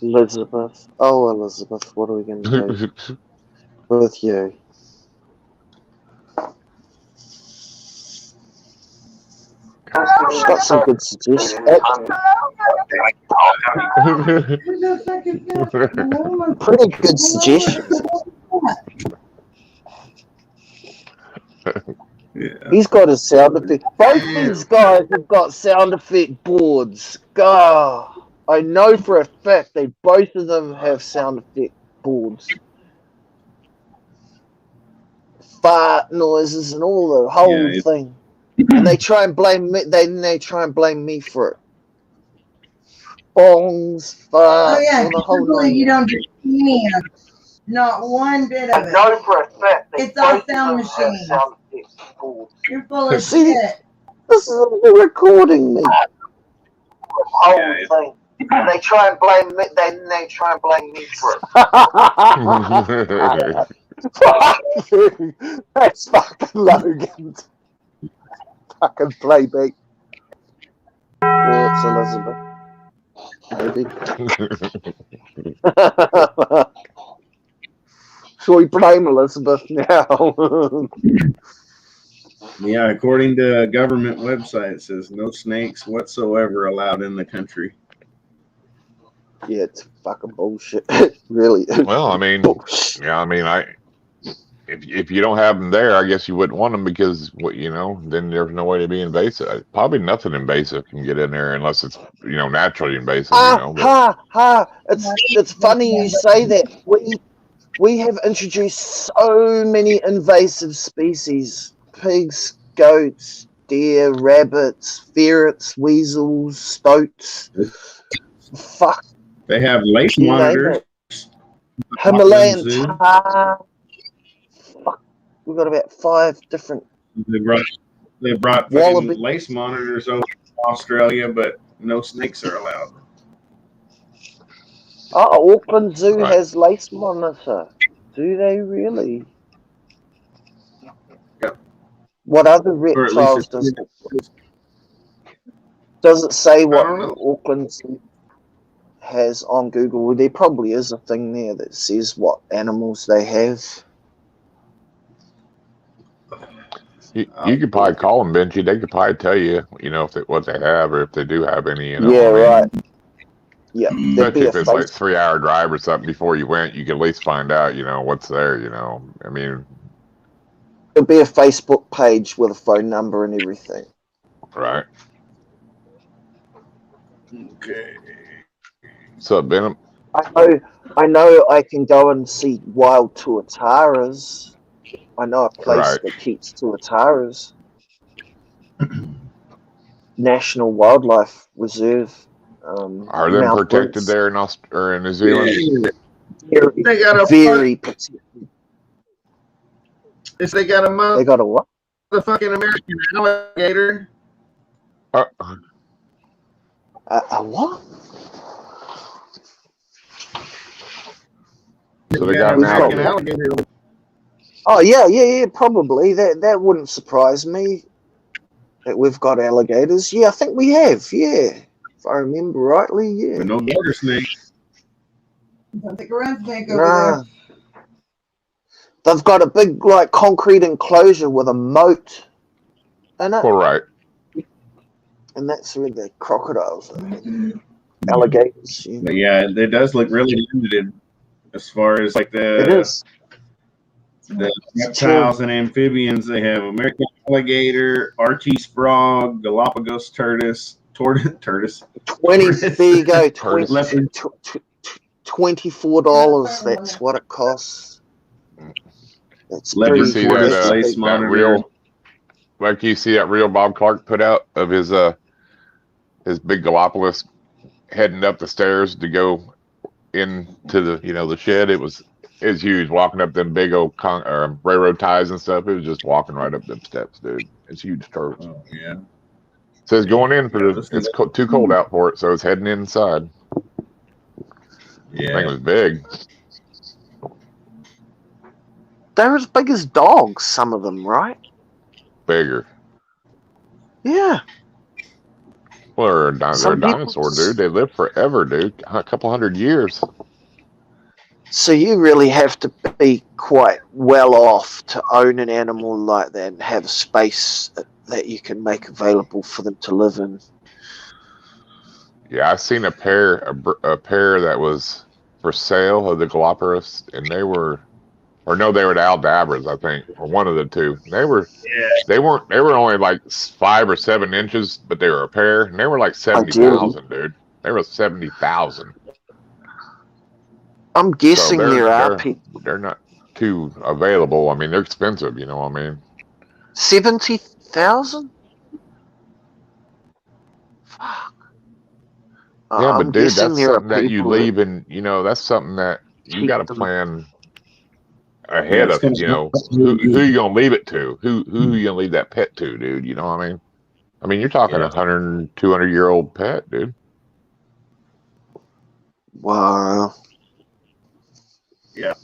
Elizabeth. Oh, Elizabeth, what are we going to do with you? She's got some good suggestions. Pretty good suggestions. Yeah. He's got a sound effect. Both these guys have got sound effect boards. God, I know for a fact they both of them have sound effect boards. Fart noises and all the whole thing. And they try and blame me. They try and blame me for it. Bongs, farts, all the whole nine. You don't get any of it. Not one bit of it. I know for a fact it's all sound machines. You're full of shit. This is they're recording me. Whole thing. And they try and blame me. They try and blame me for it. Fuck you. That's fucking Logan. Fucking playback. Well, it's Elizabeth. Maybe. Shall we blame Elizabeth now? Yeah, according to a government website, it says no snakes whatsoever allowed in the country. Yeah, it's fucking bullshit. Really. Well, I mean, yeah, I mean, if you don't have them there, I guess you wouldn't want them because then there's no way to be invasive. Probably nothing invasive can get in there unless it's naturally invasive. It's funny you say that. We have introduced so many invasive species: pigs, goats, deer, rabbits, ferrets, weasels, stoats. Fuck. They have lace monitors. Himalayan tar. Fuck. We've got about 5 different. They brought lace monitors over to Australia, but no snakes are allowed. Oh, Auckland Zoo has lace monitor. Do they really? Yep. What other reptiles does it say what Auckland Zoo has on Google? Well, there probably is a thing there that says what animals they have. You could probably call them, Benji. They could probably tell you, what they have or if they do have any. Yeah, right. Yeah, especially if it's like 3-hour drive or something before you went, you can at least find out, what's there. I mean, there'll be a Facebook page with a phone number and everything. Right. Okay. So, Benham. I know. I can go and see wild tuataras. I know a place that keeps tuataras. National Wildlife Reserve. Are they protected there in New Zealand? They got a very protected. They got a They got a what? The fucking American alligator. A what? So they got an alligator. Oh yeah, probably. That wouldn't surprise me. That we've got alligators. Yeah, I think we have. Yeah. If I remember rightly, yeah. But no water snakes. Don't think a red snake over there. They've got a big concrete enclosure with a moat in it. All right. And that's where the crocodiles are. Alligators. Yeah. But yeah, it does look really limited as far as the reptiles and amphibians. They have American alligator, Archie's frog, Galapagos tortoise. There you go. $24. That's what it costs. That's pretty. You see that real? Like you see that real Bob Clark put out of his big Galapagos heading up the stairs to go into the shed. It was huge, walking up them big old railroad ties and stuff. It was just walking right up them steps, dude. It's huge turtles. Oh yeah. Says going in it's too cold out for it, so it's heading inside. Yeah, I think it was big. They're as big as dogs, some of them, right? Bigger. Yeah. Well, they're a dinosaur, dude. They live forever, dude. A couple 100 years. So you really have to be quite well off to own an animal like that and have space that you can make available for them to live in. Yeah, I seen a pair that was for sale of the Galapagos, and they were Aldabras, I think, or one of the two. They were only like 5 or 7 inches, but they were a pair, and they were like 70,000, dude. They were 70,000. I'm guessing there are people. They're not too available. I mean, they're expensive. You know what I mean? 70,000? Fuck. Yeah, but dude, that's something that you leave, and that's something that you got to plan ahead of. Who you gonna leave it to? Who you gonna leave that pet to, dude? You know what I mean? I mean, you're talking 100, 200-year-old pet, dude. Wow. Yeah.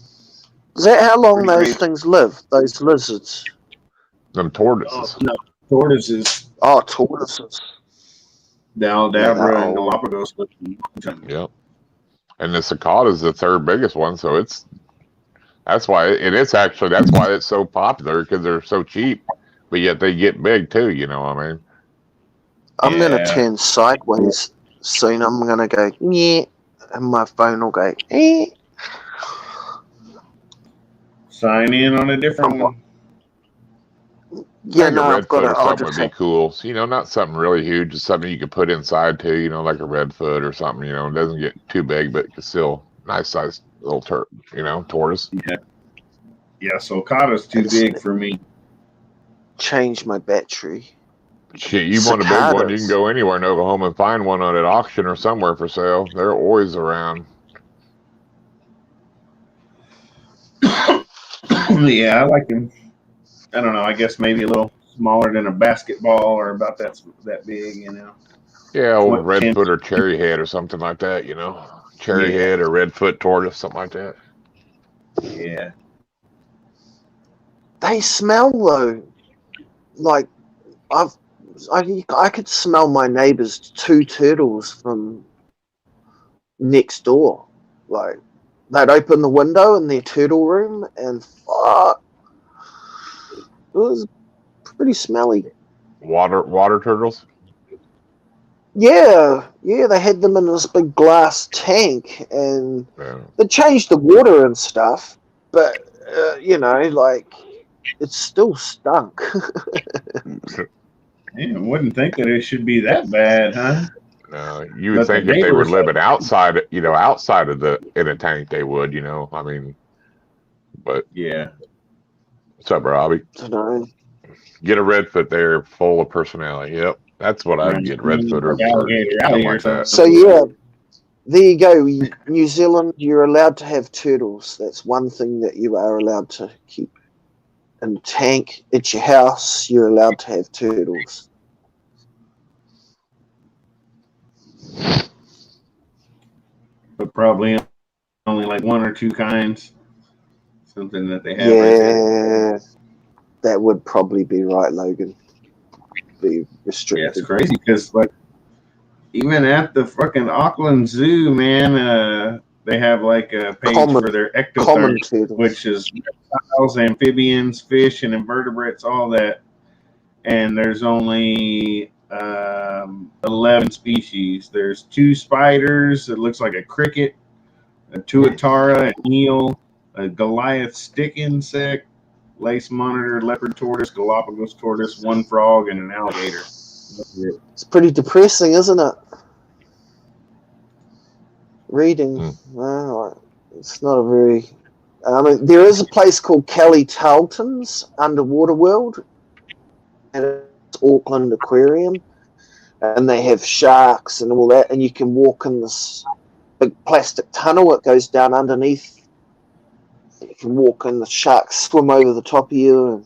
Is that how long those things live? Those lizards? Them tortoises. No, tortoises. Oh, tortoises. The Aldabra and Galapagos. Yep. And the cicadas, the third biggest one, so that's why it's so popular, because they're so cheap, but yet they get big too. You know what I mean? I'm gonna turn sideways soon. I'm gonna go yeah, and my phone will go eh. Sign in on a different one. Yeah, like no, a I've got redfoot or something would be cool. So, not something really huge, just something you could put inside too. Like a redfoot or something. It doesn't get too big, but it's still nice sized little tortoise. Yeah. Yeah, so Cata's too big for me. Change my battery. Shit, you want a big one, you can go anywhere in Oklahoma and find one on an auction or somewhere for sale. They're always around. Yeah, I like them. I don't know. I guess maybe a little smaller than a basketball, or about that big, Yeah, old redfoot or cherry head or something like that, Cherry head or redfoot tortoise, something like that. Yeah. They smell though. Like I could smell my neighbor's 2 turtles from next door. Like they'd open the window in their turtle room, and fuck, it was pretty smelly. Water turtles? Yeah, they had them in this big glass tank, and they changed the water and stuff, but it still stunk. I wouldn't think that it should be that bad, huh? No, you would think if they were living outside, outside of in a tank, they would, I mean, but yeah. What's up, Robbie? Tonight. Get a redfoot there, full of personality. Yep, that's what I'd get. Redfoot or something like that. So yeah, there you go. New Zealand, you're allowed to have turtles. That's one thing that you are allowed to keep. In a tank at your house, you're allowed to have turtles. But probably only like 1 or 2 kinds. Something that they have. Yeah, right, that would probably be right, Logan. Be restricted. Yeah, it's crazy because even at the fucking Auckland Zoo, man, they have like a page for their ectotherms, which is reptiles, amphibians, fish, and invertebrates, all that. And there's only 11 species. There's 2 spiders. It looks like a cricket, a tuatara, an eel, a Goliath stick insect, lace monitor, leopard tortoise, Galapagos tortoise, 1 frog, and an alligator. It's pretty depressing, isn't it? Reading. It's not a very... there is a place called Kelly Tarleton's Underwater World, and it's Auckland Aquarium, and they have sharks and all that, and you can walk in this big plastic tunnel. It goes down underneath. You can walk in, the sharks swim over the top of you. And...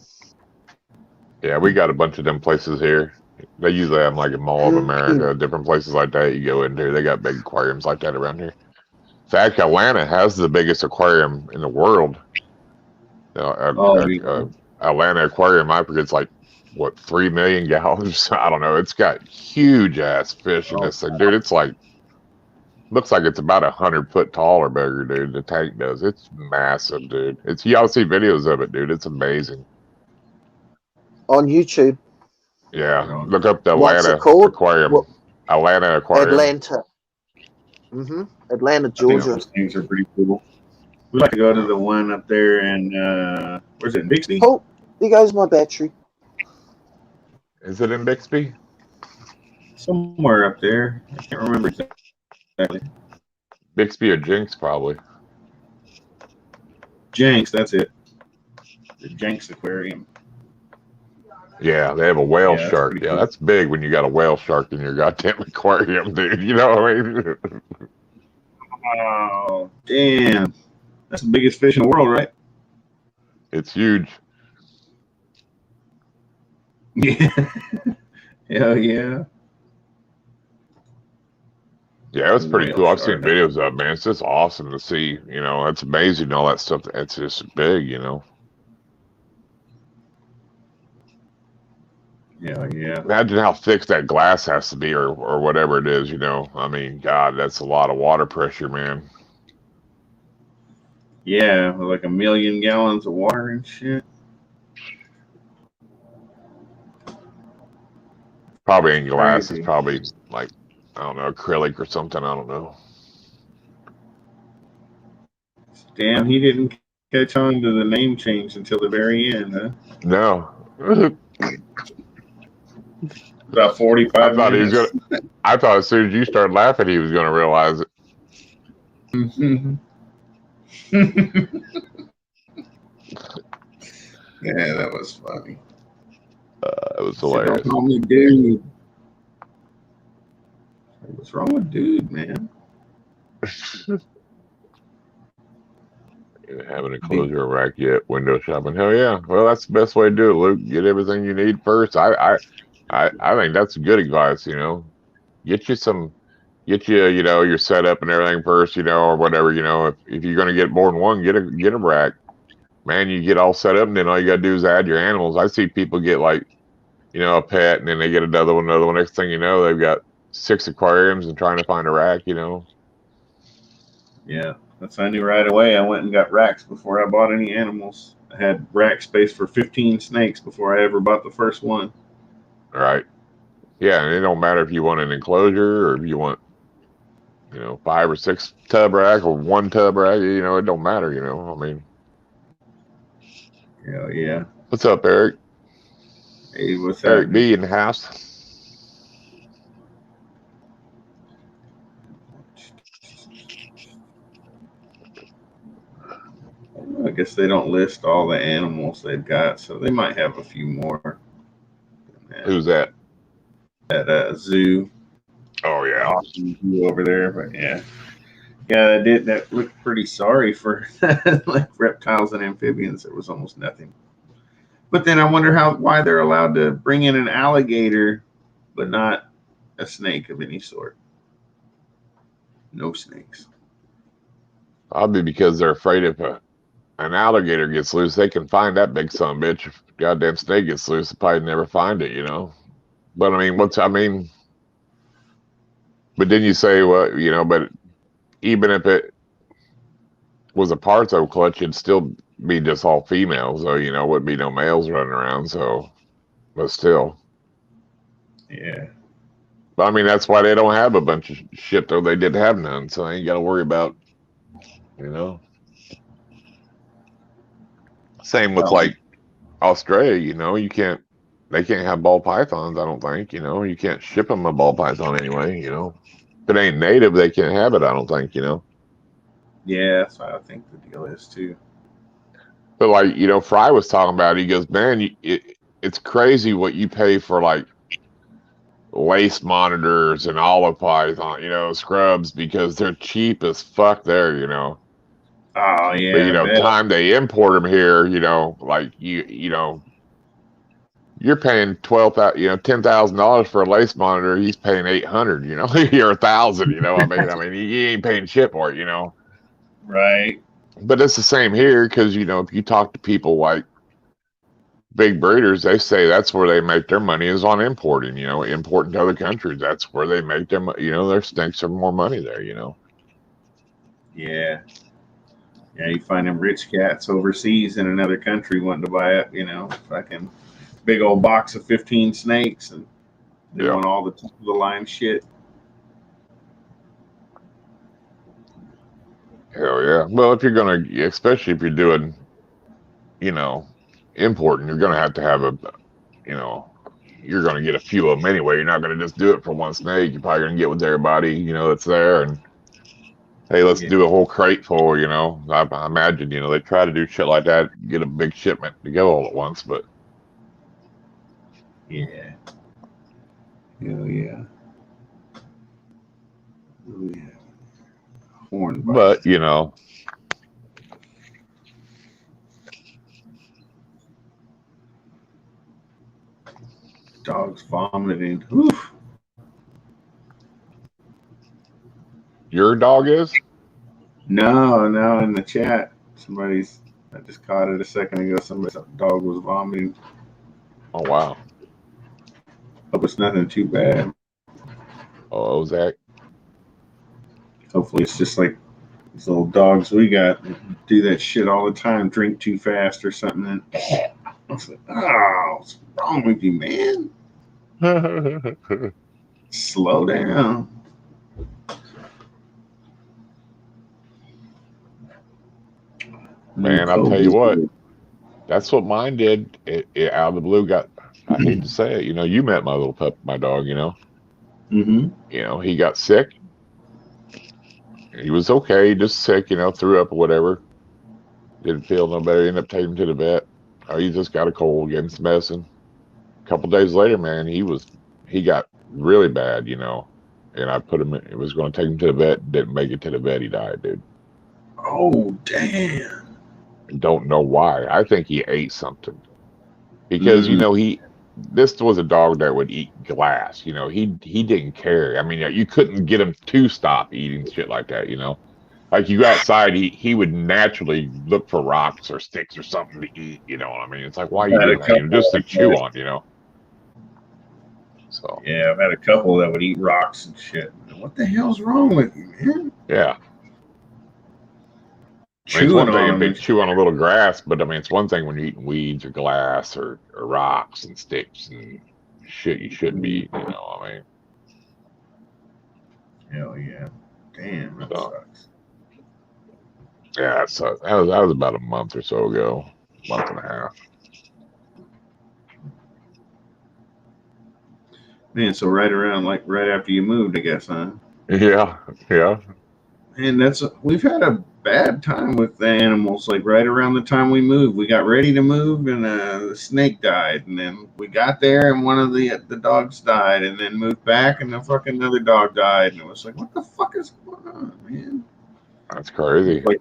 Yeah, we got a bunch of them places here. They usually have like a Mall of America, different places like that you go into. They got big aquariums like that around here. In fact, Atlanta has the biggest aquarium in the world. Atlanta Aquarium, I forget, it's like, 3 million gallons? I don't know. It's got huge ass fish in this thing, dude. It's like, looks like it's about 100 foot tall or bigger, dude. The tank does. It's massive, dude. Y'all see videos of it, dude. It's amazing. On YouTube. Yeah, look up the What's Atlanta it called? Aquarium. Atlanta Aquarium. Atlanta. Atlanta, I think Georgia. those things are pretty cool. We'd like to go to the one up there in where's it, in Bixby? Oh, there goes my battery. Is it in Bixby? Somewhere up there. I can't remember exactly. Bixby or Jinx, probably. Jenks, that's it. The Jenks Aquarium. Yeah, they have a whale Yeah, shark. Yeah, cool. that's big when you got a whale shark in your goddamn aquarium, dude. You know what I mean? Oh, damn. That's the biggest fish in the world, right? It's huge. Yeah. Hell yeah. Yeah, it's pretty Whale cool. I've seen shark. videos of it, man. It's just awesome to see. You know, it's amazing all that stuff. It's just big, you know. Yeah, yeah. Imagine how thick that glass has to be, or whatever it is. You know, I mean, God, that's a lot of water pressure, man. Yeah, with like 1 million gallons of water and shit. Probably ain't glass. Crazy. It's probably like, I don't know, acrylic or something. I don't know. Damn, he didn't catch on to the name change until the very end, huh? No. About 45 I minutes. I thought as soon as you started laughing, he was gonna realize it. Yeah, that was funny. It was hilarious. Don't call me dude. What's wrong with dude, man? Haven't closed your rack yet. Window shopping. Hell yeah. Well, that's the best way to do it, Luke. Get everything you need first. I think that's good advice. You know, get you you know, your setup and everything first. You know, or whatever. You know, if you're gonna get more than one, get a rack. Man, you get all set up, and then all you gotta do is add your animals. I see people get like, you know, a pet, and then they get another one. Next thing you know, they've got 6 aquariums and trying to find a rack. You know. Yeah, that's I knew right away. I went and got racks before I bought any animals. I had rack space for 15 snakes before I ever bought the first one. All right. Yeah, and it don't matter if you want an enclosure or if you want, you know, 5 or 6 tub rack or 1 tub rack. You know, it don't matter. You know, I mean. Hell yeah. What's up, Eric? Hey, what's Eric happening? B in the house. I guess they don't list all the animals they've got, so they might have a few more. Who's that? At zoo. Oh yeah, Awesome zoo over there, but yeah, that looked pretty sorry for like reptiles and amphibians. There was almost nothing. But then I wonder why they're allowed to bring in an alligator, but not a snake of any sort. No snakes. probably because they're afraid if an alligator gets loose, they can find that big son of a bitch. If a goddamn snake gets loose, they'll probably never find it. You know. But I mean, but then you say, well, you know, but even if it was a Parto clutch, it'd still be just all females, so you know, wouldn't be no males running around. So, but still, Yeah. but I mean, that's why they don't have a bunch of shit, though. They didn't have none, so they ain't got to worry about, you know. Same with like Australia, you know, they can't have ball pythons. I don't think, you know, you can't ship them a ball python anyway, you know. If it ain't native, they can't have it. I don't think, you know. Yeah, that's what I think the deal is too. But like, you know, Fry was talking about, he goes, man, it's crazy what you pay for like lace monitors and olive python, you know, scrubs, because they're cheap as fuck there, you know. Oh yeah. But you know, time they import them here, you know, like you know, you're paying $10,000 for a lace monitor. He's paying 800, you know, you're 1,000, you know. I mean, he ain't paying shit for it, you know. Right. But it's the same here because you know, if you talk to people like big breeders, they say that's where they make their money is on importing, you know, importing to other countries. That's where they make them, you know, their snakes are more money there, you know. Yeah. Yeah, you find them rich cats overseas in another country wanting to buy it, you know, fucking big old box of 15 snakes, and they Yeah. want all the top of the line shit. Hell yeah. Well, if you're gonna, especially if you're doing, importing, you're gonna have to have you're gonna get a few of them anyway. You're not gonna just do it for one snake. You're probably gonna get with everybody, that's there, and hey, let's do a whole crate full. I imagine, they try to do shit like that, get a big shipment to go all at once, but yeah. Hell yeah. Oh yeah. Horn but bites. Dogs vomiting. Oof. Your dog is? No, in the chat. I just caught it a second ago. Somebody's dog was vomiting. Oh, wow. Hope it's nothing too bad. Oh, Zach. Hopefully it's just like these little dogs we got that do that shit all the time, drink too fast or something. And I was like, oh, what's wrong with you, man? Slow down. Man, I'll tell you what. That's what mine did. It out of the blue I hate to say it, you met my little pup, my dog, Mm-hmm. He got sick. He was okay, just sick, threw up or whatever. Didn't feel no better. Ended up taking him to the vet. Oh, he just got a cold, gave him some medicine. A couple days later, man, he got really bad, and I put him in, it was going to take him to the vet. Didn't make it to the vet. He died, dude. Oh, damn. Don't know why. I think he ate something because this was a dog that would eat glass. He didn't care. I mean, you couldn't get him to stop eating shit like that. Like you go outside, he would naturally look for rocks or sticks or something to eat. You know what I mean? It's like, why are you doing that? Just to chew on, So yeah, I've had a couple that would eat rocks and shit. What the hell's wrong with you, man? Yeah. I mean, it's one thing if they chew on a little grass, but I mean, it's one thing when you're eating weeds or glass or rocks and sticks and shit you shouldn't be eating, I mean. Hell yeah. Damn, that sucks. Yeah, so that was about a month or so ago, month and a half. Man, so right after you moved, I guess, huh? Yeah. And we've had a bad time with the animals. Like right around the time we moved, we got ready to move, and the snake died. And then we got there, and one of the dogs died. And then moved back, and the fucking another dog died. And it was like, what the fuck is going on, man? That's crazy. Like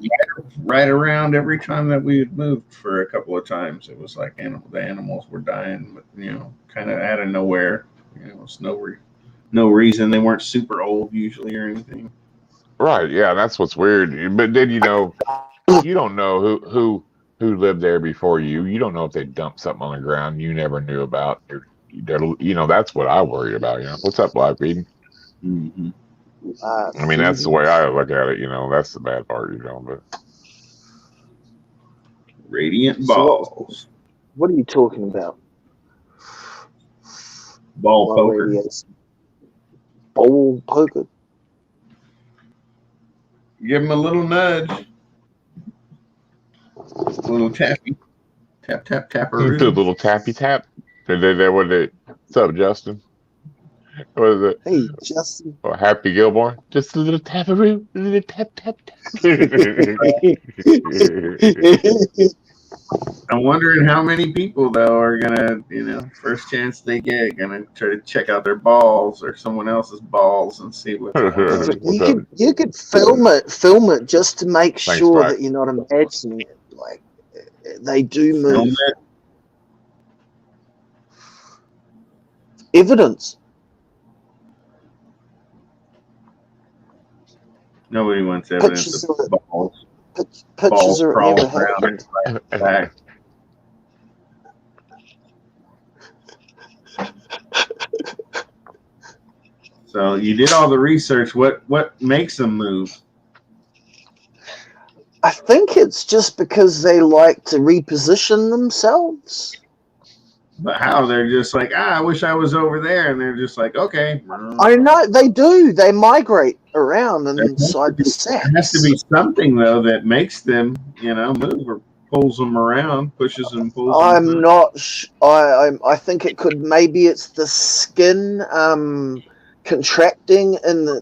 right around every time that we had moved for a couple of times, it was like the animals were dying, but kind of out of nowhere. It's no reason. They weren't super old usually or anything. Right, yeah, that's what's weird. But then you don't know who lived there before you. You don't know if they dumped something on the ground you never knew about. That's what I worry about. What's up, Black Eden? Mm-hmm. I mean, that's the way I look at it. That's the bad part. But radiant balls. What are you talking about? Ball poker. Ball poker. Give him a little nudge. A little tappy. Tap, tap, tap. A little tappy tap. What's up, Justin? What is it? Hey, Justin. Or Happy Gilmore? Just a little taparoo. A little tap, tap, tap. I'm wondering how many people, though, are going to, first chance they get, going to try to check out their balls or someone else's balls and see what's going on. You could film it just to make sure that you're not imagining it. Like, they do move. Film it. Evidence. Nobody wants evidence of balls. Pictures are never happened. So you did all the research. What makes them move? I think it's just because they like to reposition themselves. But how they're just like, I wish I was over there, and they're just like, okay. I know they do. They migrate around inside the There has to be sacks. something though that makes them, move or pulls them around, pushes and pulls them. I'm not. I think it could. Maybe it's the skin contracting and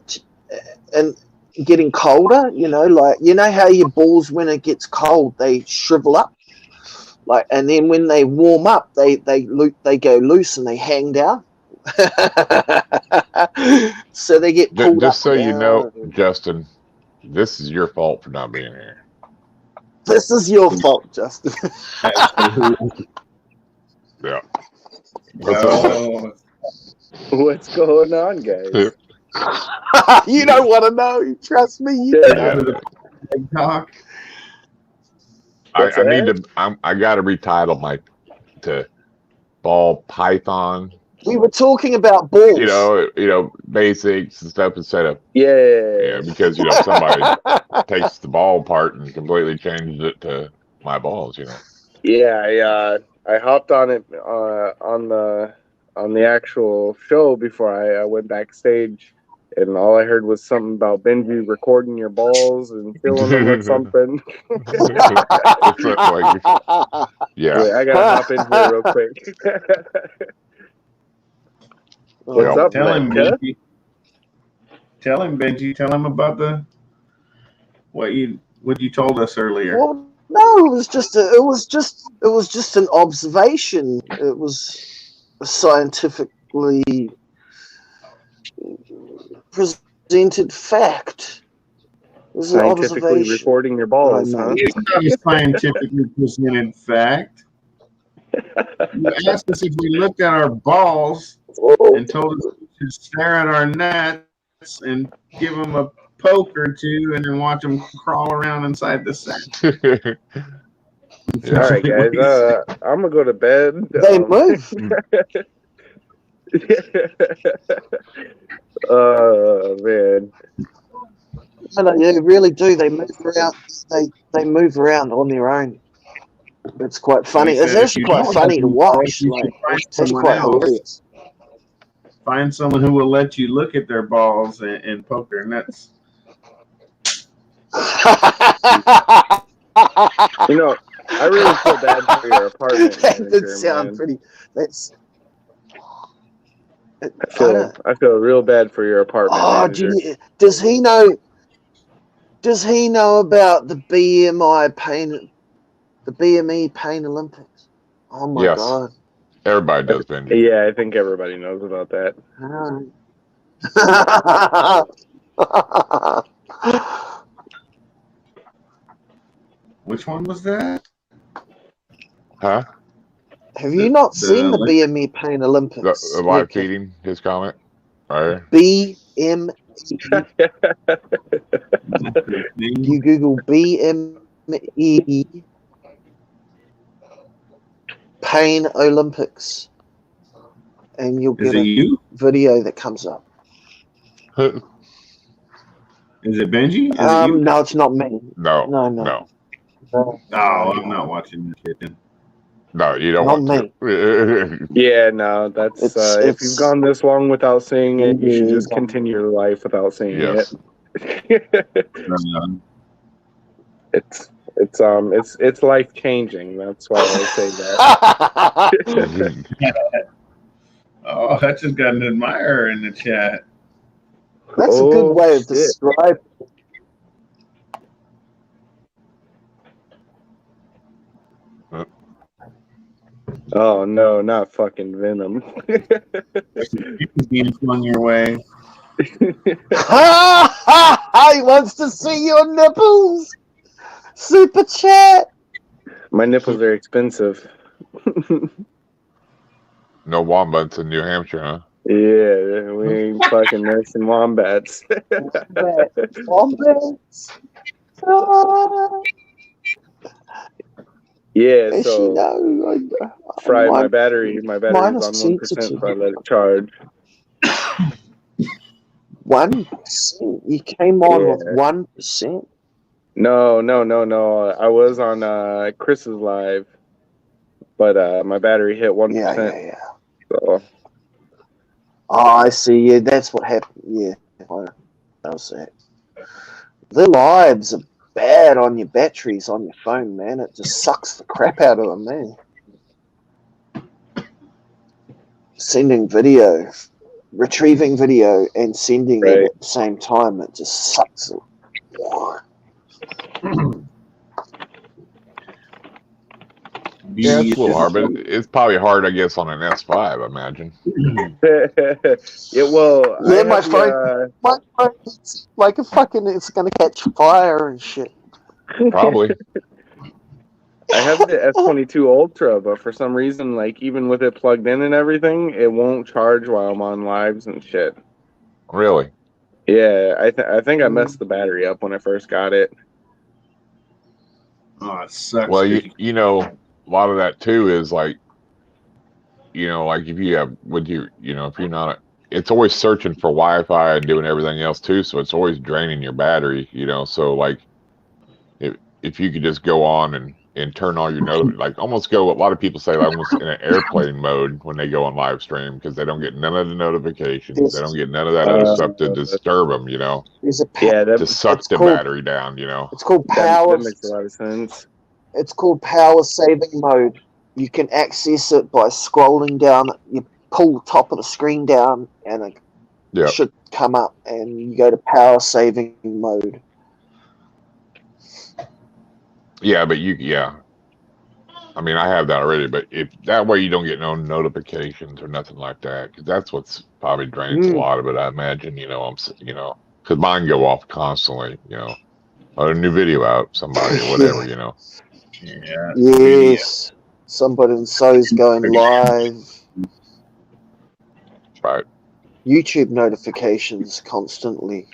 getting colder. Like how your balls, when it gets cold, they shrivel up. Like, and then when they warm up, they go loose and they hang down. So they get pulled Just so up you know, down. Justin, this is your fault for not being here. This is your fault, Justin. Yeah. Oh, What's going on, guys? You don't want to know. Trust me. You Yeah. big talk. I need to. I got to retitle to ball python. We were talking about balls. Basics and stuff instead of Yeah. because somebody takes the ball part and completely changes it to my balls. Yeah, I hopped on it on the actual show before I went backstage, and all I heard was something about Benji recording your balls and feeling them or something. Yeah. Wait, I gotta hop in here real quick. What's up, Tell him, Mecca? Benji. Tell him, Benji. Tell him about what you told us earlier. Well, no, it was just an observation. It was a scientifically presented fact. It was an Scientifically observation. recording your balls, huh? It's not a scientifically presented fact. You asked us if we looked at our balls and told us we should stare at our nuts and give them a poke or two and then watch them crawl around inside the sack. All right, guys. I'm gonna go to bed. They move. Oh man. No, they really do. They move around. They move around on their own. It's quite funny. It's actually quite funny to watch. Like, it's actually quite hilarious. Find someone who will let you look at their balls and poke their nuts. I really feel bad for your apartment That manager, did sound man. pretty. I feel real bad for your apartment manager. Does he know? Does he know about the BME Pain Olympics? Oh my god! Everybody does, Benji. Yeah, I think everybody knows about that. Which one was that? Huh? Have you not seen the BME Pain Olympics? The live feeding, his comment. Right. BME. You Google BME Pain Olympics, and you'll get a video that comes up. Is it Benji? No, it's not me. No. Oh, I'm not watching this shit then. No, you don't Not want me. to. Yeah, no, that's if you've gone this long without seeing it, you should just continue your life without seeing it. It's life changing. That's why I say that. Oh, I just got an admirer in the chat. That's a good way of describing. Oh no, not fucking Venom. Being flung your way. He wants to see your nipples. Super chat. My nipples are expensive. No wombats in New Hampshire, huh? Yeah, we ain't fucking nursing wombats. Wombats. Yeah, so Fry, my battery's on 1%, so I let it charge. 1%? You came on with 1%? No. I was on Chris's live, but my battery hit 1%. Yeah. So. Oh, I see. Yeah, that's what happened. Yeah, I was that. The lives are bad on your batteries on your phone, man. It just sucks the crap out of them, man. Sending video, retrieving video, and sending it at the same time, it just sucks. Yeah, it's a little hard, but it's probably hard, I guess, on an S5, I imagine. Yeah, my phone's like a fucking, it's gonna catch fire and shit. Probably. I have the S22 Ultra, but for some reason, like even with it plugged in and everything, it won't charge while I'm on lives and shit. Really? Yeah, I think I messed the battery up when I first got it. Oh, it sucks. Well, you know, a lot of that too is like, you know, like if you have, if you're not, it's always searching for Wi-Fi and doing everything else too, so it's always draining your battery, you know. So like, if you could just go on and turn all your like almost go, a lot of people say almost in an airplane mode when they go on live stream, because they don't get none of the notifications, they don't get none of that other stuff to disturb them, you know. To suck the battery down, you know. It's called power. That makes a lot of sense. It's called power saving mode. You can access it by scrolling down. You pull the top of the screen down, and it should come up, and you go to power saving mode. Yeah, but I mean, I have that already, but if that way you don't get no notifications or nothing like that, because that's what's probably drains a lot of it, I imagine. You know, because mine go off constantly. You know, a new video out, somebody or whatever. You know. Yeah. Yes. Somebody so's going live. Right. YouTube notifications constantly.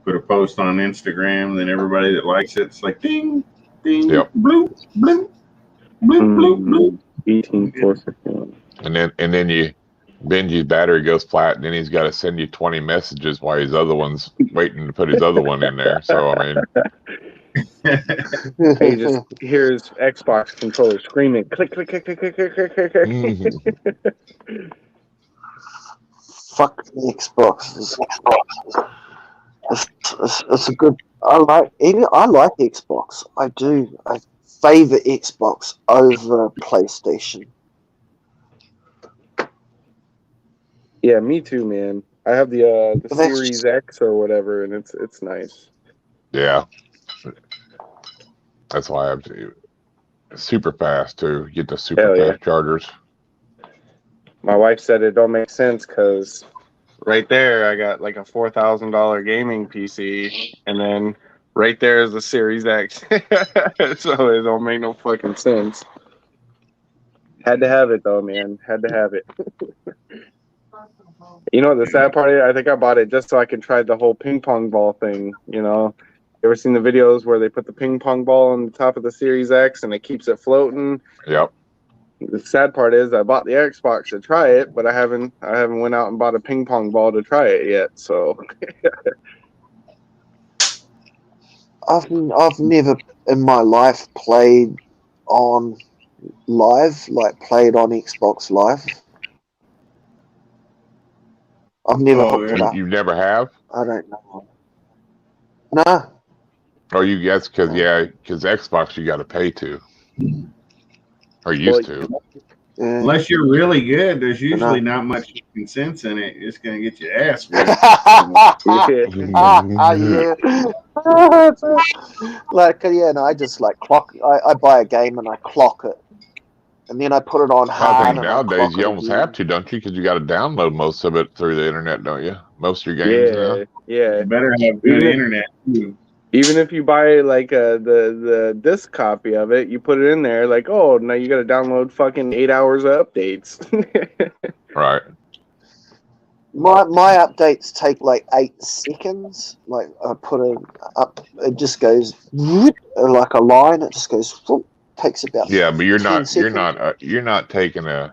Put a post on Instagram, then everybody that likes it's like ding, ding, yep. bloop, bloop, bloop, bloop, bloop. And then Benji's battery goes flat, and then he's got to send you 20 messages while his other one's waiting to put his other one in there. So I mean, he just hears Xbox controller screaming, click, click, click, click, click, click, click, click. Fuck the Xbox. It's a good. I like Xbox. I do. I favor Xbox over PlayStation. Yeah, me too, man. I have the Series X or whatever, and it's nice. Yeah, that's why I have to. Super fast too. Get the super fast chargers. My wife said it don't make sense because right there I got like a $4,000 gaming PC, and then right there is the Series X. So it don't make no fucking sense. Had to have it though, man. Had to have it. You know, the sad part is, I think I bought it just so I could try the whole ping pong ball thing. You know, you ever seen the videos where they put the ping pong ball on the top of the Series X and it keeps it floating? Yep. The sad part is I bought the Xbox to try it, but I haven't went out and bought a ping pong ball to try it yet. So I've never in my life played on live, like played on Xbox Live. I've never hooked it up. You never have? I don't know. Nah. Oh, you guess because Xbox you got to pay to, or used to. Unless you're really good, there's usually not much sense in it. It's gonna get your ass whipped. I just like clock. I buy a game and I clock it, and then I put it on hard. I think nowadays you almost have to, don't you? Because you got to download most of it through the internet, don't you? Most of your games now. Yeah. You better have good internet too. Even if you buy like the disc copy of it, you put it in there. Like, oh, now you got to download fucking 8 hours of updates. Right. My updates take like 8 seconds. Like I put it up, it just goes like a line. It just goes. Takes about but you're not seconds. you're not taking a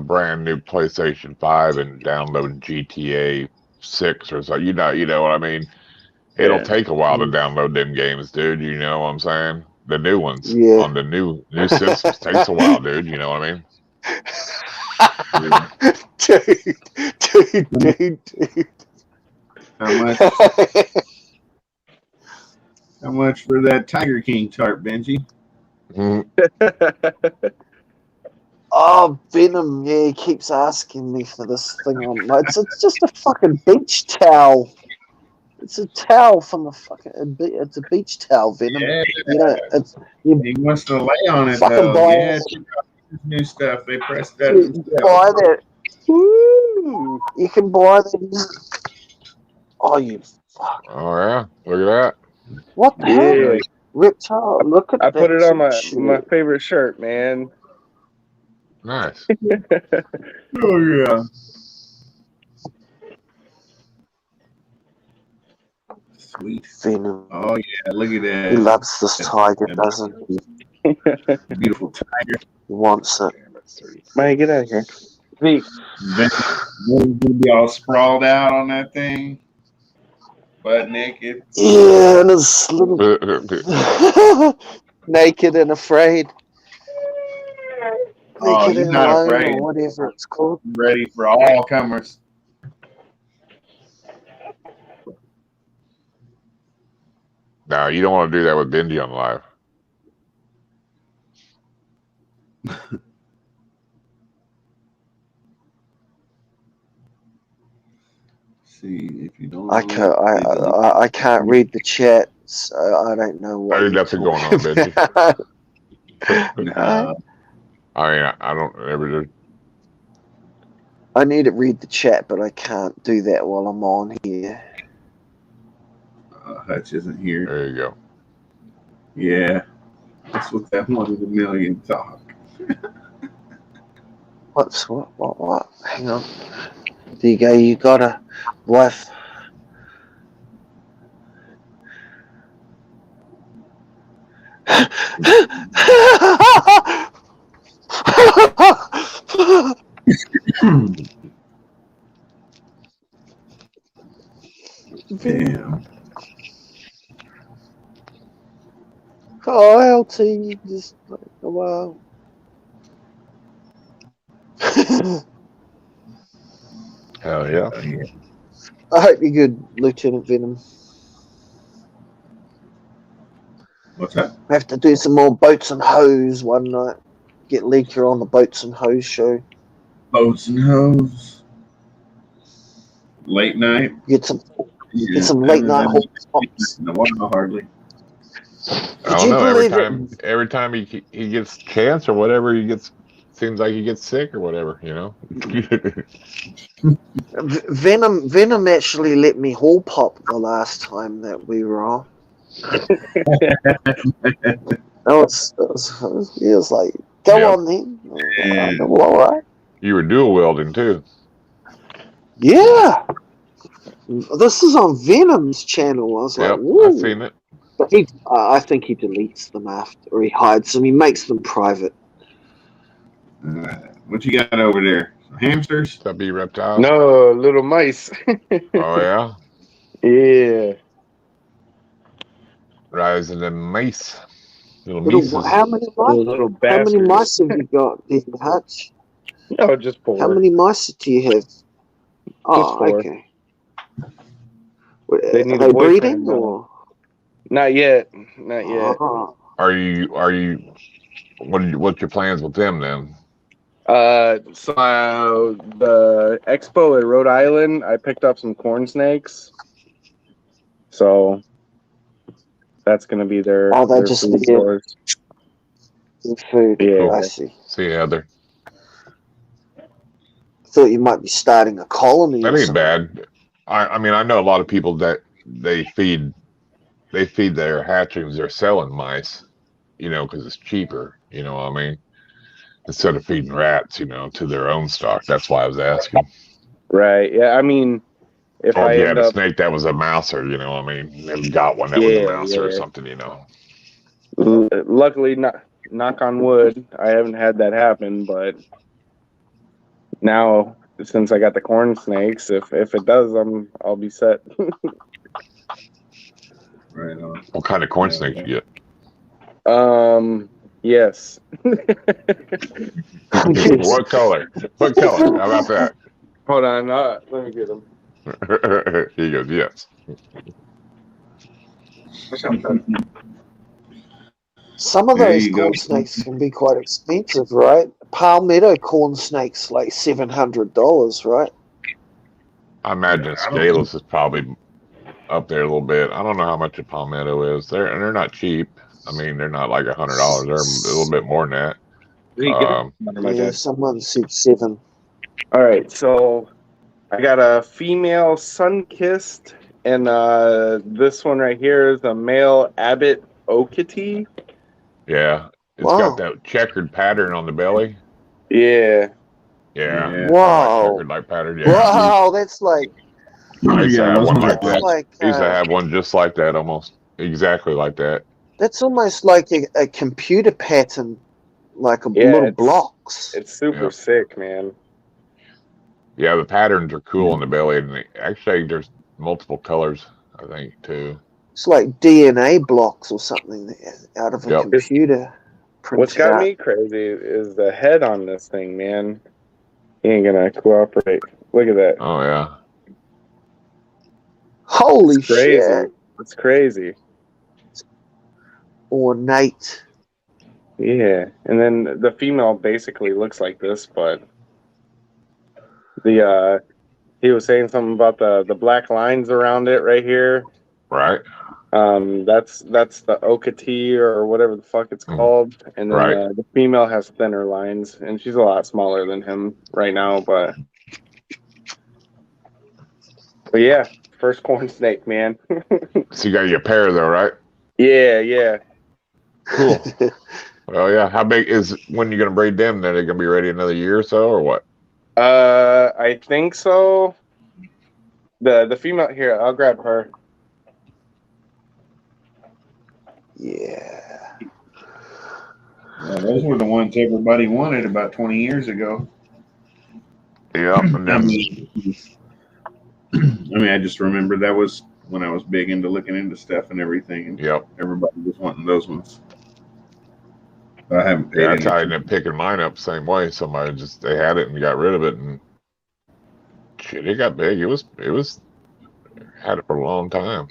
brand new PlayStation 5 and downloading GTA 6 or so. You know what I mean? It'll take a while to download them games, dude. You know what I'm saying? the new ones Yeah. on the new systems. Takes a while, dude. You know what I mean? dude. How much? How much for that Tiger King tarp, Benji? Oh, Venom, yeah, he keeps asking me for this thing. It's just a fucking beach towel. It's a towel from a fucking. It's a beach towel, Venom. Yeah. You know, He wants to lay on it fucking though. buy Yeah, check out this new stuff. They pressed that. you buy that. Woo! You can buy that. Oh, you fuck! Oh yeah, look at that. What the hell, Yeah. Reptile? Look at I that. put it on my shit. favorite shirt, man. Nice. Oh yeah. Sweet. Venom. Oh yeah, look at that. He loves this tiger, doesn't he? Beautiful tiger. He wants it. Man, get out of here. Then gonna be all sprawled out on that thing, butt naked. Yeah, and his little naked and afraid. Oh, Naked he's and not alone, afraid. or whatever it's called. Ready for all comers. No, you don't want to do that with Benji on live. See if you don't. I can't read the chat, so I don't know what. I think that's what's going on, Benji. No. I mean, I don't ever do. I need to read the chat, but I can't do that while I'm on here. Hutch isn't here. There you go. Yeah, that's what that 1 in a million talk. What? Hang on. There you go. You got a wife. Damn. Oh, LT, just like a while. Hell yeah. I hope you're good, Lieutenant Venom. What's that? I have to do some more boats and hose one night. Get Lacore on the boats and hose show. Boats and hoes. Late night. Get some late night hauls. In a while, hardly. I don't know. Every time he gets chance or whatever, seems like he gets sick or whatever. You know. Venom actually let me haul pop the last time that we were on. He was like, go on then. Well, all right. You were dual wielding too. Yeah. This is on Venom's channel. I was like, woo. I've seen it. But I think he deletes them after, or he hides them. He makes them private. What you got over there? Hamsters? That be reptiles? No, little mice. Oh yeah. Yeah. Rising the mice. Little How many mice? Little How many bastards. mice have you got, Hutch? No, just 4. How many mice do you have? Oh, 4. okay. They Are need they a boyfriend breeding now. or? Not yet. Not yet. Are you? What's your plans with them then? So the expo at Rhode Island, I picked up some corn snakes. So that's gonna be their. Oh, they're their just food source. Food. Yeah. I see. See you, Heather. Thought you might be starting a colony. That or ain't something. bad. I mean, I know a lot of people that they feed their hatchlings. They're selling mice, you know, because it's cheaper. You know what I mean? Instead of feeding rats, you know, to their own stock. That's why I was asking. Right. Yeah. I mean, if Or I if you end had a up, snake that was a mouser, you know, I mean, and got one that was a mouser or something, you know. luckily, knock on wood, I haven't had that happen. But now, since I got the corn snakes, if it does, I'll be set. Right on. What kind of corn snake you get? Yes. What color? What color? How about that? Hold on, let me get him. He goes, yes. Some of There those you go. corn snakes can be quite expensive, right? Palmetto corn snakes like $700, right? I imagine scaleless is probably up there a little bit. I don't know how much a palmetto is. They're not cheap. I mean, they're not like $100. They're a little bit more than that. Yeah, someone said 7. All right, so I got a female sun-kissed, and this one right here is a male Abbott Okatee. Yeah, it's got that checkered pattern on the belly. Yeah. Yeah. Wow. Checkered like pattern. Yeah. Wow, that's like. I used to have one like that. Like, I used to have one just like that, almost exactly like that. That's almost like a computer pattern, like little blocks. It's super sick, man. Yeah, the patterns are cool on the belly, and actually, there's multiple colors, I think, too. It's like DNA blocks or something out of a computer. What's got me crazy is the head on this thing, man. He ain't gonna cooperate. Look at that. Oh, yeah. Holy shit. It's crazy. Ornate. Yeah, and then the female basically looks like this, but he was saying something about the black lines around it right here. Right. That's the Okatee or whatever the fuck it's called, and then the female has thinner lines, and she's a lot smaller than him right now, but yeah, first corn snake, man. So you got your pair though, right? Yeah. Cool. Well, yeah. How big is when you're gonna breed them? Then they're gonna be ready another year or so, or what? I think so. The female here, I'll grab her. Yeah. Those were the ones everybody wanted about 20 years ago. Yeah. I mean, I just remember that was when I was big into looking into stuff and everything. And everybody was wanting those ones. I haven't paid that's how I attention. ended up picking mine up the same way. Somebody they had it and got rid of it, and shit, it got big. It was had it for a long time.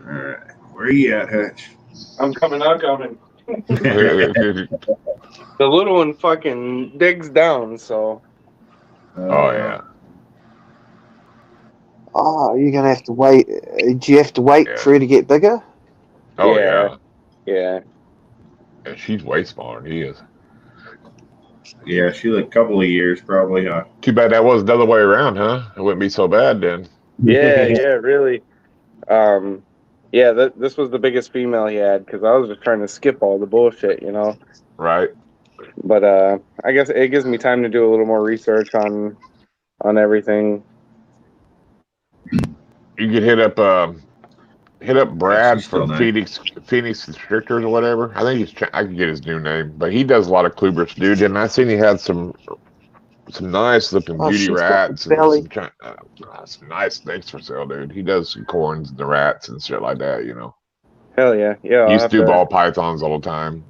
All right, where you at, Hutch? I'm coming. The little one fucking digs down, so. Oh yeah. Oh, you're gonna have to wait. Do you have to wait for her to get bigger? Oh yeah. Yeah. She's way smaller than he is. Yeah, she's a couple of years probably, huh? Too bad that was the other way around, huh? It wouldn't be so bad then. Yeah, really. Yeah, this was the biggest female he had because I was just trying to skip all the bullshit, you know. Right. But I guess it gives me time to do a little more research on everything. You could hit up Brad from Phoenix Constrictors or whatever. I think I can get his new name, but he does a lot of Kluberts, dude. And I seen he had some nice looking beauty rats and some nice things for sale, dude. He does some corns and the rats and shit like that, you know. Hell yeah, yeah. He used to do ball pythons all the time.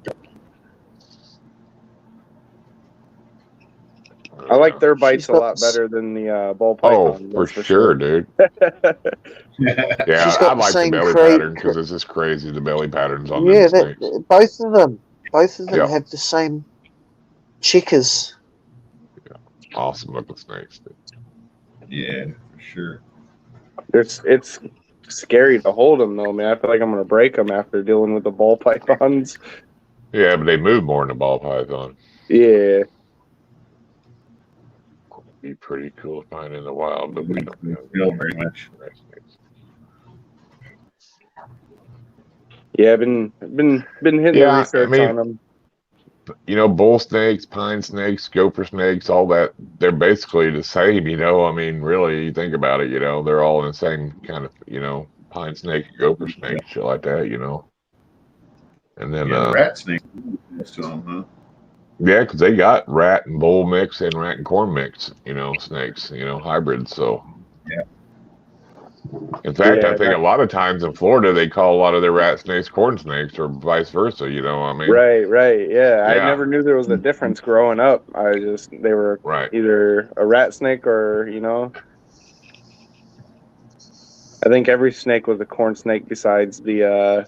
I like their bites a lot better than the ball python. Oh, for sure, dude. Yeah, I like the belly pattern because it's just crazy, the belly patterns on them snakes. Both of them have the same checkers. Yeah. Awesome looking snakes, dude. Yeah, for sure. It's scary to hold them though, man. I feel like I'm gonna break them after dealing with the ball pythons. Yeah, but they move more than the ball python. Yeah. Be pretty cool to find in the wild, but we don't feel very much. Yeah, I've been hitting the research on them. You know, bull snakes, pine snakes, gopher snakes, all that, they're basically the same, you know. I mean, really, you think about it, you know, they're all in the same kind of, you know, pine snake, gopher snake, shit like that, you know. And then rat snake to them, huh? Yeah, because they got rat and bull mix and rat and corn mix, snakes, hybrids. So, yeah. In fact, I think a lot of times in Florida they call a lot of their rat snakes corn snakes, or vice versa. You know what I mean? Right. Yeah, I Yeah. never knew there was a difference growing up. They were either a rat snake or I think every snake was a corn snake besides the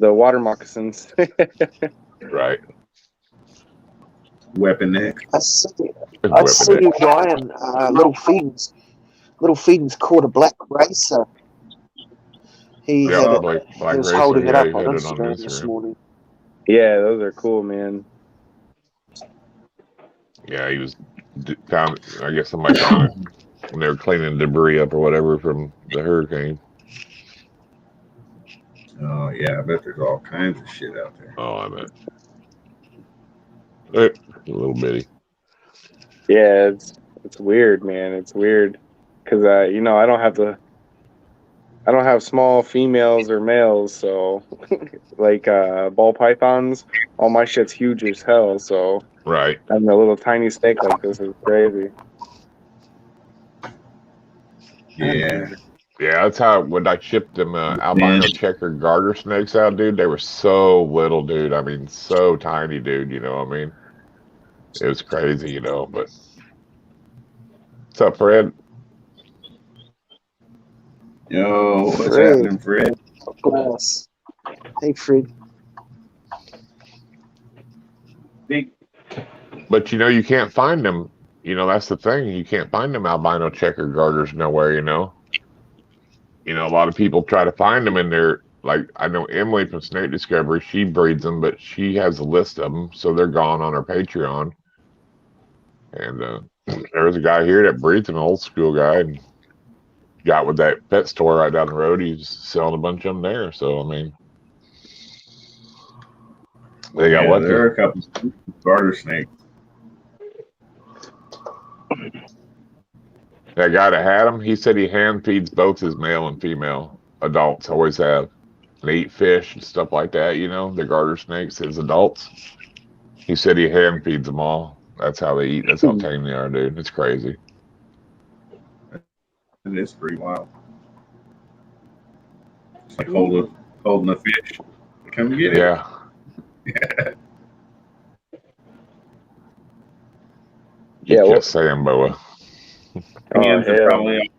water moccasins. Right. Weapon neck. I see Ryan, Little Fiends caught a black racer. He was holding it up on Instagram this morning. Yeah, those are cool, man. Yeah, he was found. I guess somebody found it when they were cleaning debris up or whatever from the hurricane. Oh yeah, I bet there's all kinds of shit out there. Oh, I bet. A little bitty. Yeah, it's weird, man. It's weird because I don't have small females or males, so like ball pythons, all my shit's huge as hell. So having a little tiny snake like this is crazy. Yeah. Yeah, that's how when I shipped them albino checker garter snakes out, dude. They were so little, dude. I mean, so tiny, dude. You know what I mean? It was crazy, but what's up, Fred? Yo, what's happening, Fred? Of course. Hey, Fred. But you can't find them. That's the thing. You can't find them albino checker garters nowhere. A lot of people try to find them in there. Like I know Emily from Snake Discovery, she breeds them, but she has a list of them, so they're gone on her Patreon. And there's a guy here that breeds an old school guy, and got with that pet store right down the road. He's selling a bunch of them there. So I mean, they got lucky. There are a couple of garter snakes. That guy that had them, he said he hand feeds both his male and female adults. Always have. They eat fish and stuff like that. The garter snakes, his adults. He said he hand feeds them all. That's how they eat. That's how tame they are, dude. It's crazy. It is pretty wild. It's like holding a fish. Come get it. Yeah. Just saying, Boa. Hands are probably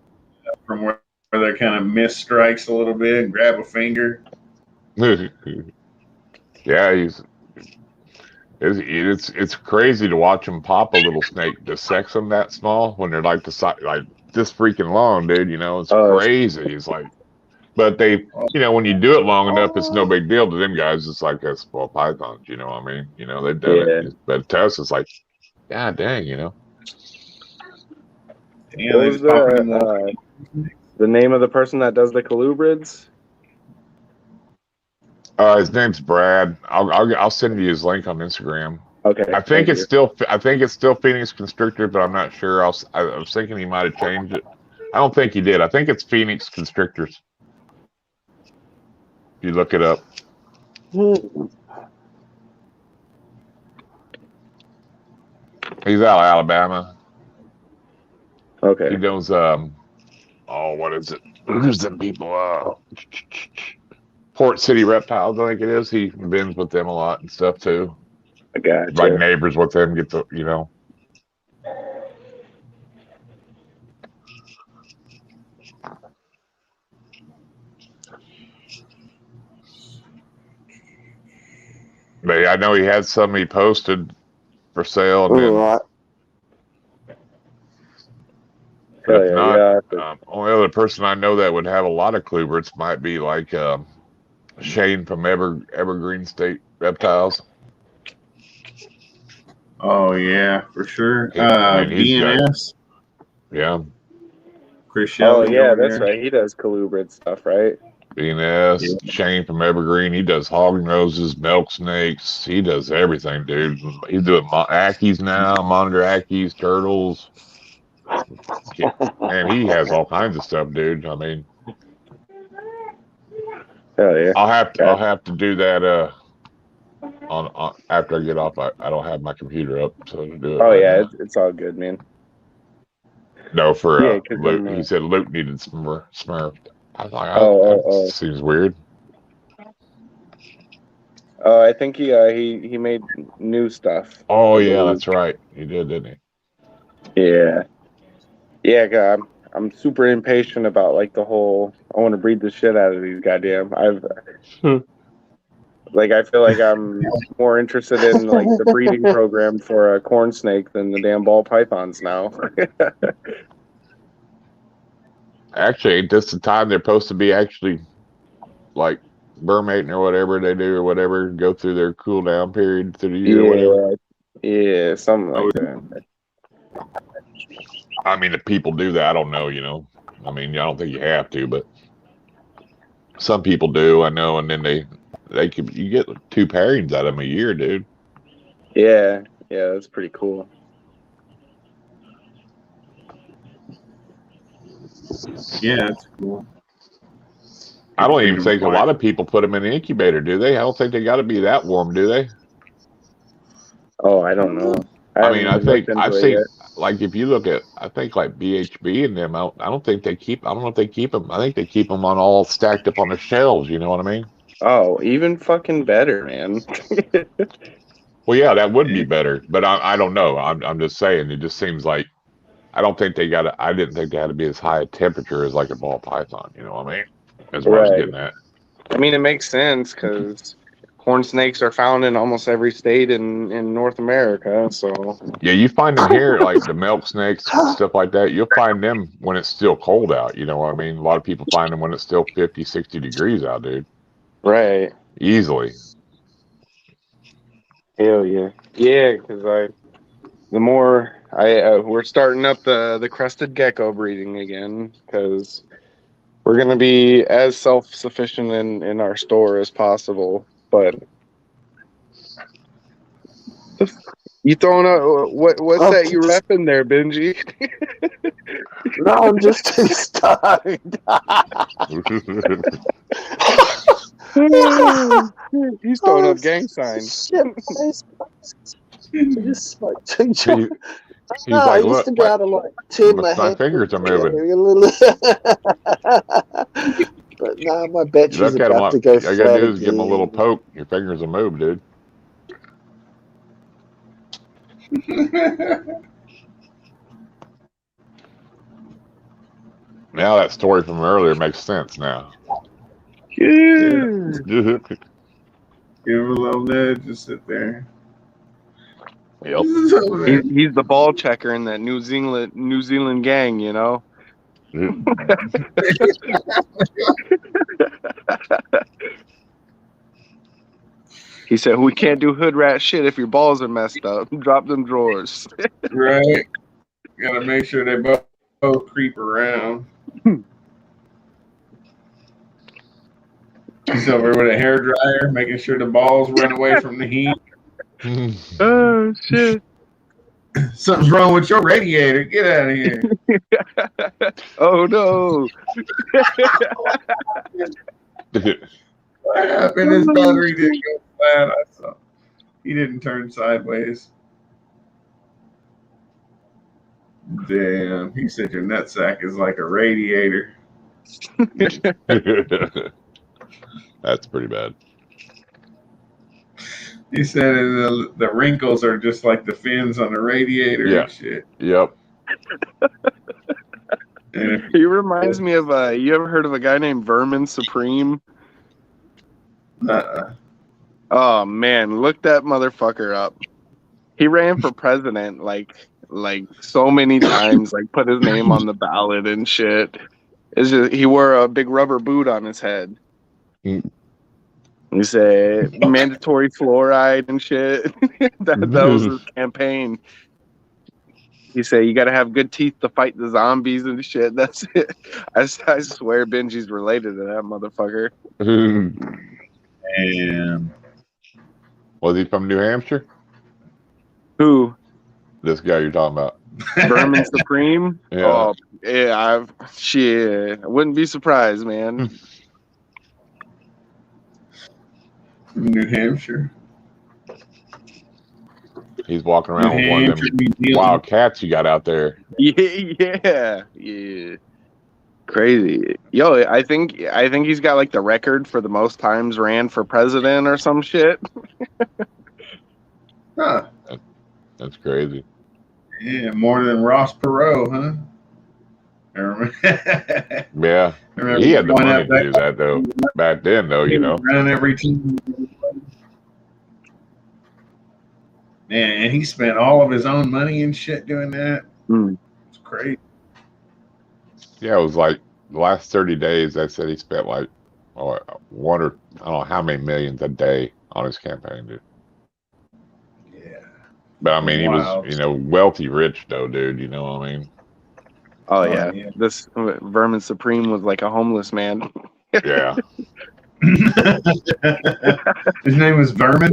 from where they kind of miss strikes a little bit and grab a finger. Yeah, it's crazy to watch him pop a little snake to sex them that small when they're like this freaking long, dude. It's crazy. It's like, but they, when you do it long enough, it's no big deal to them guys. It's like a small pythons. You know what I mean? They've done it. But to us, it's like, God dang, What was the name of the person that does the colubrids? His name's Brad. I'll send you his link on Instagram. Okay. I think it's still Phoenix Constrictor, but I'm not sure. I was thinking he might have changed it. I don't think he did. I think it's Phoenix Constrictors. If you look it up. He's out of Alabama. Okay. He knows what is it? Who's them people? Port City Reptiles, I think it is. He bends with them a lot and stuff too. I got like neighbors with them, get the But I know he had some he posted for sale, and then only other person I know that would have a lot of Kluberts might be like Shane from Evergreen State Reptiles. Oh yeah, for sure. DNS. Yeah. Chris Shelby. Oh yeah, that's right. He does colubrid stuff, right? DNS, Shane from Evergreen. He does hog noses, milk snakes. He does everything, dude. He's doing Ackies now, monitor Ackies, turtles. And he has all kinds of stuff, dude. I mean, hell yeah. I'll have to do that on after I get off. I don't have my computer up, so to do it. Oh right yeah, now. it's all good, man. No, for Yeah, because Luke. He said Luke needed smurfed. I was like, oh. seems weird. I think he made new stuff. Oh I yeah, believe. that's right. He did, didn't he? Yeah. Yeah, God, I'm super impatient about like the whole. I want to breed the shit out of these goddamn. I feel like I'm more interested in like the breeding program for a corn snake than the damn ball pythons now. Actually, ain't this the time they're supposed to be actually like bermating or whatever they do or whatever, go through their cool down period through the year or whatever? Yeah, something like that. I mean, if people do that, I don't know, I mean, I don't think you have to, but some people do, I know, and then you get 2 pairings out of them a year, dude. Yeah, that's pretty cool. Yeah, it's cool. I don't even think a lot of people put them in the incubator, do they? I don't think they got to be that warm, do they? Oh, I don't know. I mean, I think I've seen, yet. like, if you look at, I think like BHB and them, I don't think they keep. I don't know if they keep them. I think they keep them on all stacked up on the shelves. You know what I mean? Oh, even fucking better, man. Well, yeah, that would be better, but I don't know. I'm just saying. It just seems like I don't think they got to. I didn't think they had to be as high a temperature as like a ball python. You know what I mean? That's what I was getting at. I mean, it makes sense because corn snakes are found in almost every state in North America. So yeah, you find them here, like the milk snakes, stuff like that. You'll find them when it's still cold out. You know what I mean? A lot of people find them when it's still 50, 60 degrees out, dude. Right. Easily. Hell yeah. Yeah, because we're starting up the crested gecko breeding again because we're going to be as self-sufficient in our store as possible. But you throwing out what's that you repping there, Benji? No, I'm just too stoned. He's throwing up gang signs. Shit, I just smoked 2 joints. He's like, I used to be able to like turn my head. fingers are moving. But now my battery's Look at him about to go all you gotta do is flat give him a little again. poke. Your fingers will move, dude. Now that story from earlier makes sense now. Yeah. Give him a little nudge, just sit there. Yep. He's the ball checker in that New Zealand gang, you know. He said, "We can't do hood rat shit if your balls are messed up. Drop them drawers." Right. Gotta make sure they both creep around. He's over with a hair dryer, making sure the balls run away from the heat. Oh shit! Something's wrong with your radiator. Get out of here. Oh no! What happened? His battery didn't go flat. I saw. He didn't turn sideways. Damn. He said your nutsack is like a radiator. That's pretty bad. He said the wrinkles are just like the fins on a radiator and shit. Yep. He reminds me of you ever heard of a guy named Vermin Supreme? Oh man, look that motherfucker up. He ran for president like so many times, like put his name on the ballot and shit. It's just, he wore a big rubber boot on his head. He said mandatory fluoride and shit. that was his campaign. He said you got to have good teeth to fight the zombies and shit. That's it. I swear Benji's related to that motherfucker. And was he from New Hampshire? Who? This guy you're talking about. Vermin Supreme? Yeah. Oh, yeah. I wouldn't be surprised, man. From New Hampshire. He's walking around with one of them wild cats you got out there. Yeah. Crazy. Yo, I think he's got like the record for the most times ran for president or some shit. Huh. That's crazy. Yeah, more than Ross Perot, huh? Yeah. He had the money to do that though. Back then though, you know. Run every team. Man, and he spent all of his own money and shit doing that. It's crazy. Yeah, it was like the last 30 days. I said he spent like one or I don't know how many millions a day on his campaign, dude. Yeah. But I mean, he was, you know, wealthy, rich though, dude. You know what I mean? Oh yeah. This Vermin Supreme was like a homeless man. Yeah. His name was Vermin.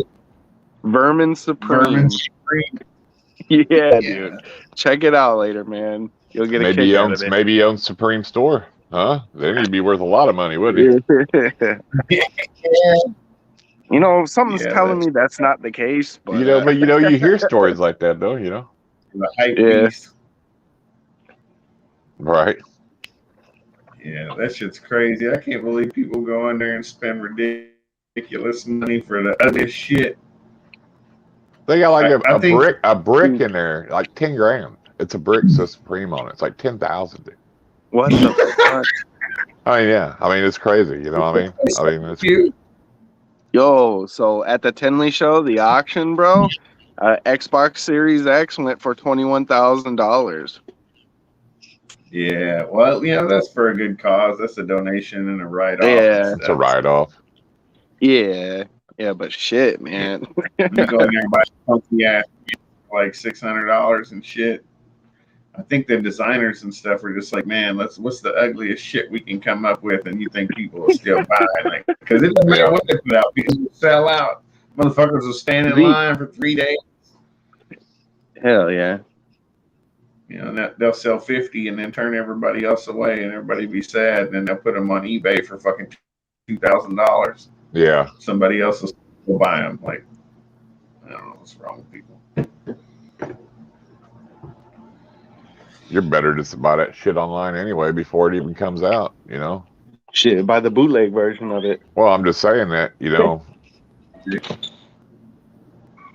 Vermin Supreme. Vermin Supreme. Yeah, dude. Check it out later, man. You'll get a kick out of it. Maybe he owns Supreme Store, huh? Then he'd be worth a lot of money, wouldn't he? You know, something's telling me that's not the case. But, you hear stories like that, though. You know. The hype beast. Right. Yeah, that shit's crazy. I can't believe people go in there and spend ridiculous money for the other shit. They got like a brick in there, like 10 grand. It's a brick so Supreme on it. It's like 10,000. What the fuck? I mean, yeah. I mean, it's crazy. You know what I mean? It's cute. Yo, so at the Tinley show, the auction, bro, Xbox Series X went for $21,000. Yeah, well, that's for a good cause. That's a donation and a write-off. Yeah, it's a write-off. Yeah, but shit, man. You go in there and buy funky ass like $600 and shit. I think the designers and stuff are just like, man, what's the ugliest shit we can come up with, and you think people will still buy it? Because it doesn't matter what they put out, people will sell out. Motherfuckers will stand in line for 3 days. Hell yeah. They'll sell 50 and then turn everybody else away, and everybody be sad, and then they'll put them on eBay for fucking $2,000. Yeah. Somebody else will buy them. Like, I don't know what's wrong with people. You're better just to buy that shit online anyway before it even comes out, you know? Shit, buy the bootleg version of it. Well, I'm just saying that, you know. If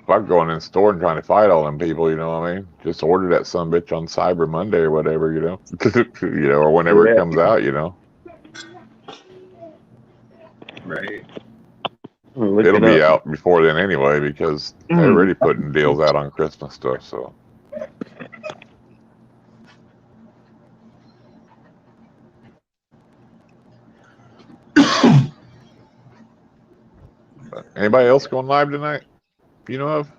I'm going in the store and trying to fight all them people, you know what I mean? Just order that sumbitch on Cyber Monday or whatever, you know? Or whenever it comes out, you know? Right. It'll be out before then anyway because they're already putting deals out on Christmas stuff, so. Anybody else going live tonight? You know of?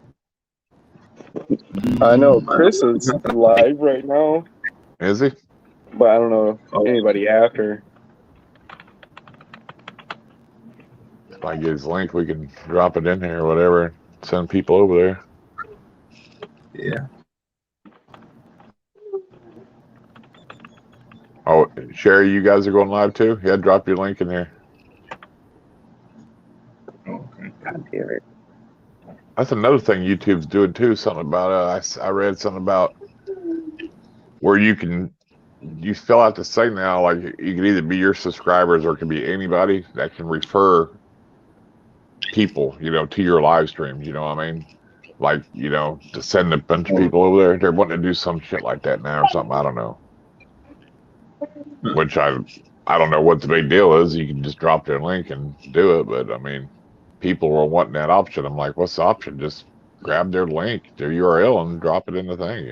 I know Chris is live right now. Is he? But I don't know if anybody after. If I get his link, we can drop it in here or whatever. Send people over there. Yeah. Oh, Sherry, you guys are going live too? Yeah, drop your link in there. Okay. God damn it. That's another thing YouTube's doing too. Something about I read something about where you fill out this thing now. Like you can either be your subscribers or it can be anybody that can refer people, to your live streams. You know what I mean? Like to send a bunch of people over there. They're wanting to do some shit like that now or something. I don't know. Which I don't know what the big deal is. You can just drop their link and do it, but I mean. People were wanting that option. I'm like, what's the option? Just grab their link, their URL, and drop it in the thing,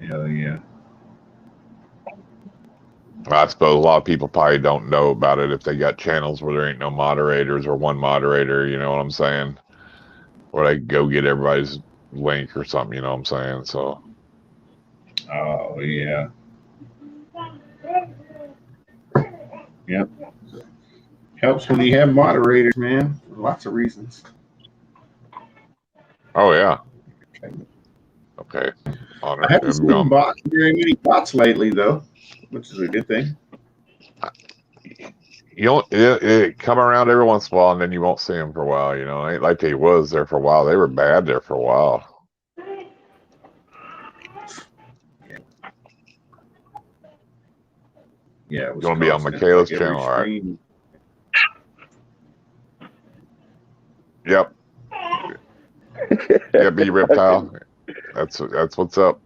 Hell yeah. I suppose a lot of people probably don't know about it if they got channels where there ain't no moderators or one moderator, you know what I'm saying? Or they go get everybody's link or something, you know what I'm saying? So. Oh, yeah. Yep. Helps when you have moderators, man. For lots of reasons. Oh yeah. Okay. I haven't seen very many bots lately, though, which is a good thing. You don't it come around every once in a while, and then you won't see them for a while. You know, it ain't like they was there for a while. They were bad there for a while. Yeah, it was You want to be on constant, Michaela's like every channel, all right? stream. Yep. Yeah, be Reptile. That's what's up.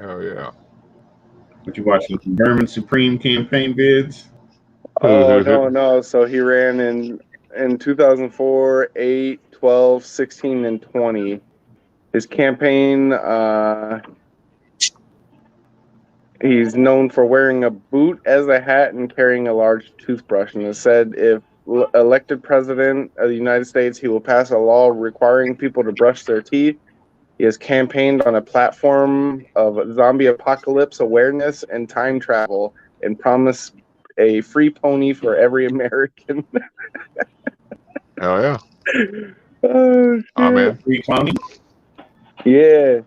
Oh yeah. But you watching Vermin Supreme campaign bids? Oh no. So he ran in 2004, 8, 12, 16, and 20. His campaign, he's known for wearing a boot as a hat and carrying a large toothbrush. And it said if elected president of the United States, he will pass a law requiring people to brush their teeth. He has campaigned on a platform of zombie apocalypse awareness and time travel and promised a free pony for every American. Oh yeah. Oh, shit. Oh man. Free pony? Yeah.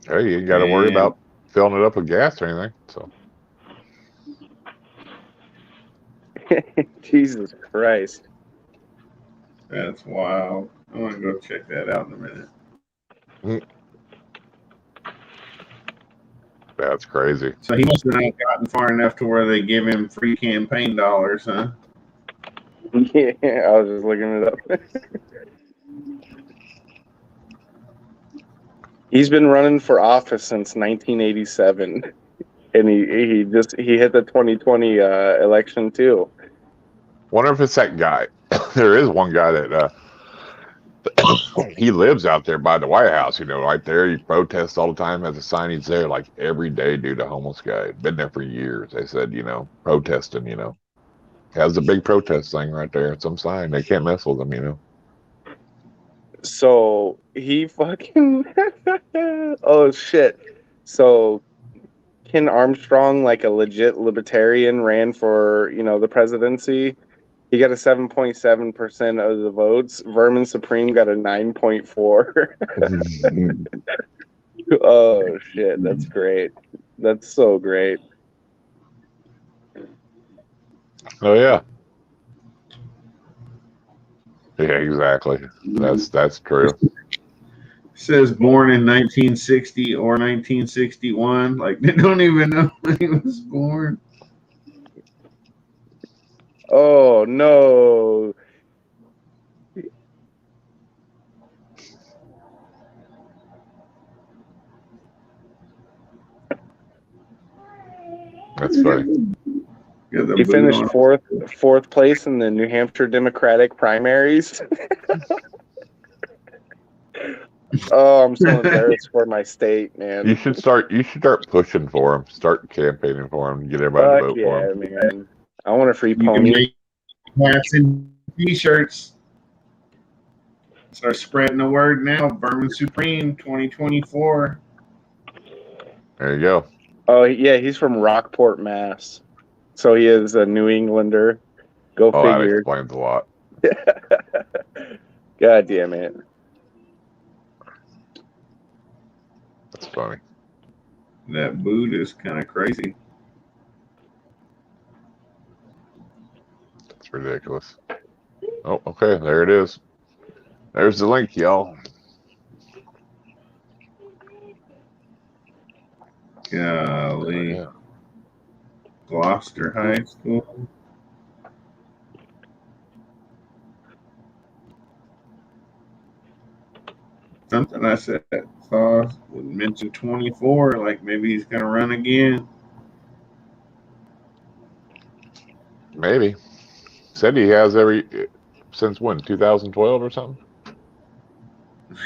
Hey, you ain't got to worry about filling it up with gas or anything. So. Jesus Christ. That's wild. I want to go check that out in a minute. That's crazy. So he must have not gotten far enough to where they give him free campaign dollars, huh? Yeah, I was just looking it up. He's been running for office since 1987, and he hit the 2020 election too. Wonder if it's that guy. There is one guy that he lives out there by the White House, you know, right there. He protests all the time, has a sign. He's there like every day, dude. A homeless guy. Been there for years. They said, you know, protesting, you know. Has a big protest thing right there. Some sign. They can't mess with him, you know. So he fucking oh shit. So Ken Armstrong, like a legit libertarian, ran for, you know, the presidency. He got a 7.7% of the votes. Vermin Supreme got a 9.4. Oh shit, that's great. That's so great. Oh yeah. Yeah, exactly. That's true. Says born in 1960 or 1961. Like they don't even know when he was born. Oh no. That's funny. He finished fourth place in the New Hampshire Democratic primaries. Oh, I'm so embarrassed for my state, man. You should start pushing for him. Start campaigning for him. Get everybody to vote for him. Man. I want a free You can pony. make hats and t-shirts. Start spreading the word now. Vermin Supreme 2024. There you go. Oh yeah, he's from Rockport, Mass. So he is a New Englander. Go figure. That explains a lot. God damn it. That's funny. That boot is kind of crazy. That's ridiculous. Oh, okay. There it is. There's the link, y'all. Golly. Yeah. Gloucester High School. Something I saw would mention 24, like maybe he's going to run again. Maybe. Said he has since when? 2012 or something?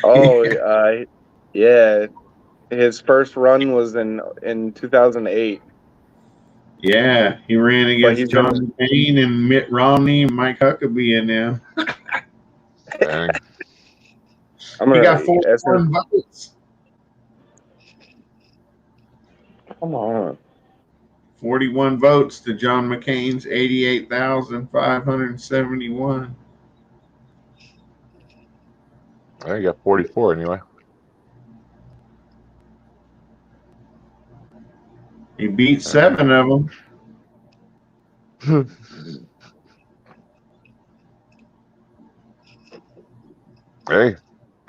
Oh, yeah. His first run was in 2008. Yeah, he ran against John McCain and Mitt Romney and Mike Huckabee in there. Dang. He got 41 votes. Come on. 41 votes to John McCain's 88,571. I got 44 anyway. He beat 7 of them. Hey,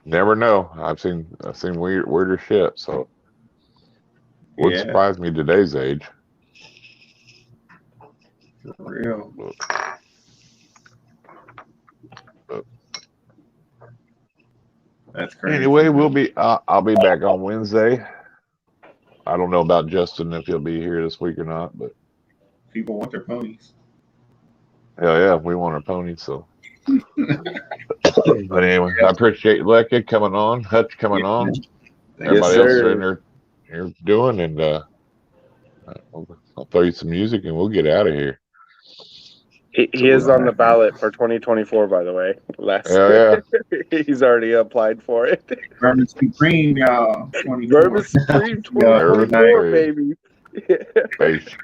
never know. I've seen weirder shit. So wouldn't surprise me today's age. For real. That's crazy. Anyway, I'll be back on Wednesday. I don't know about Justin if he'll be here this week or not, but people want their ponies. Hell yeah, we want our ponies. So, but anyway, I appreciate Lekka coming on, Hutch coming on, everybody else in there you're doing, and I'll throw you some music and we'll get out of here. He is on the ballot for 2024, by the way. Hell yeah. He's already applied for it. Bourbon Supreme, y'all. Bourbon Supreme 2024, baby. Peace.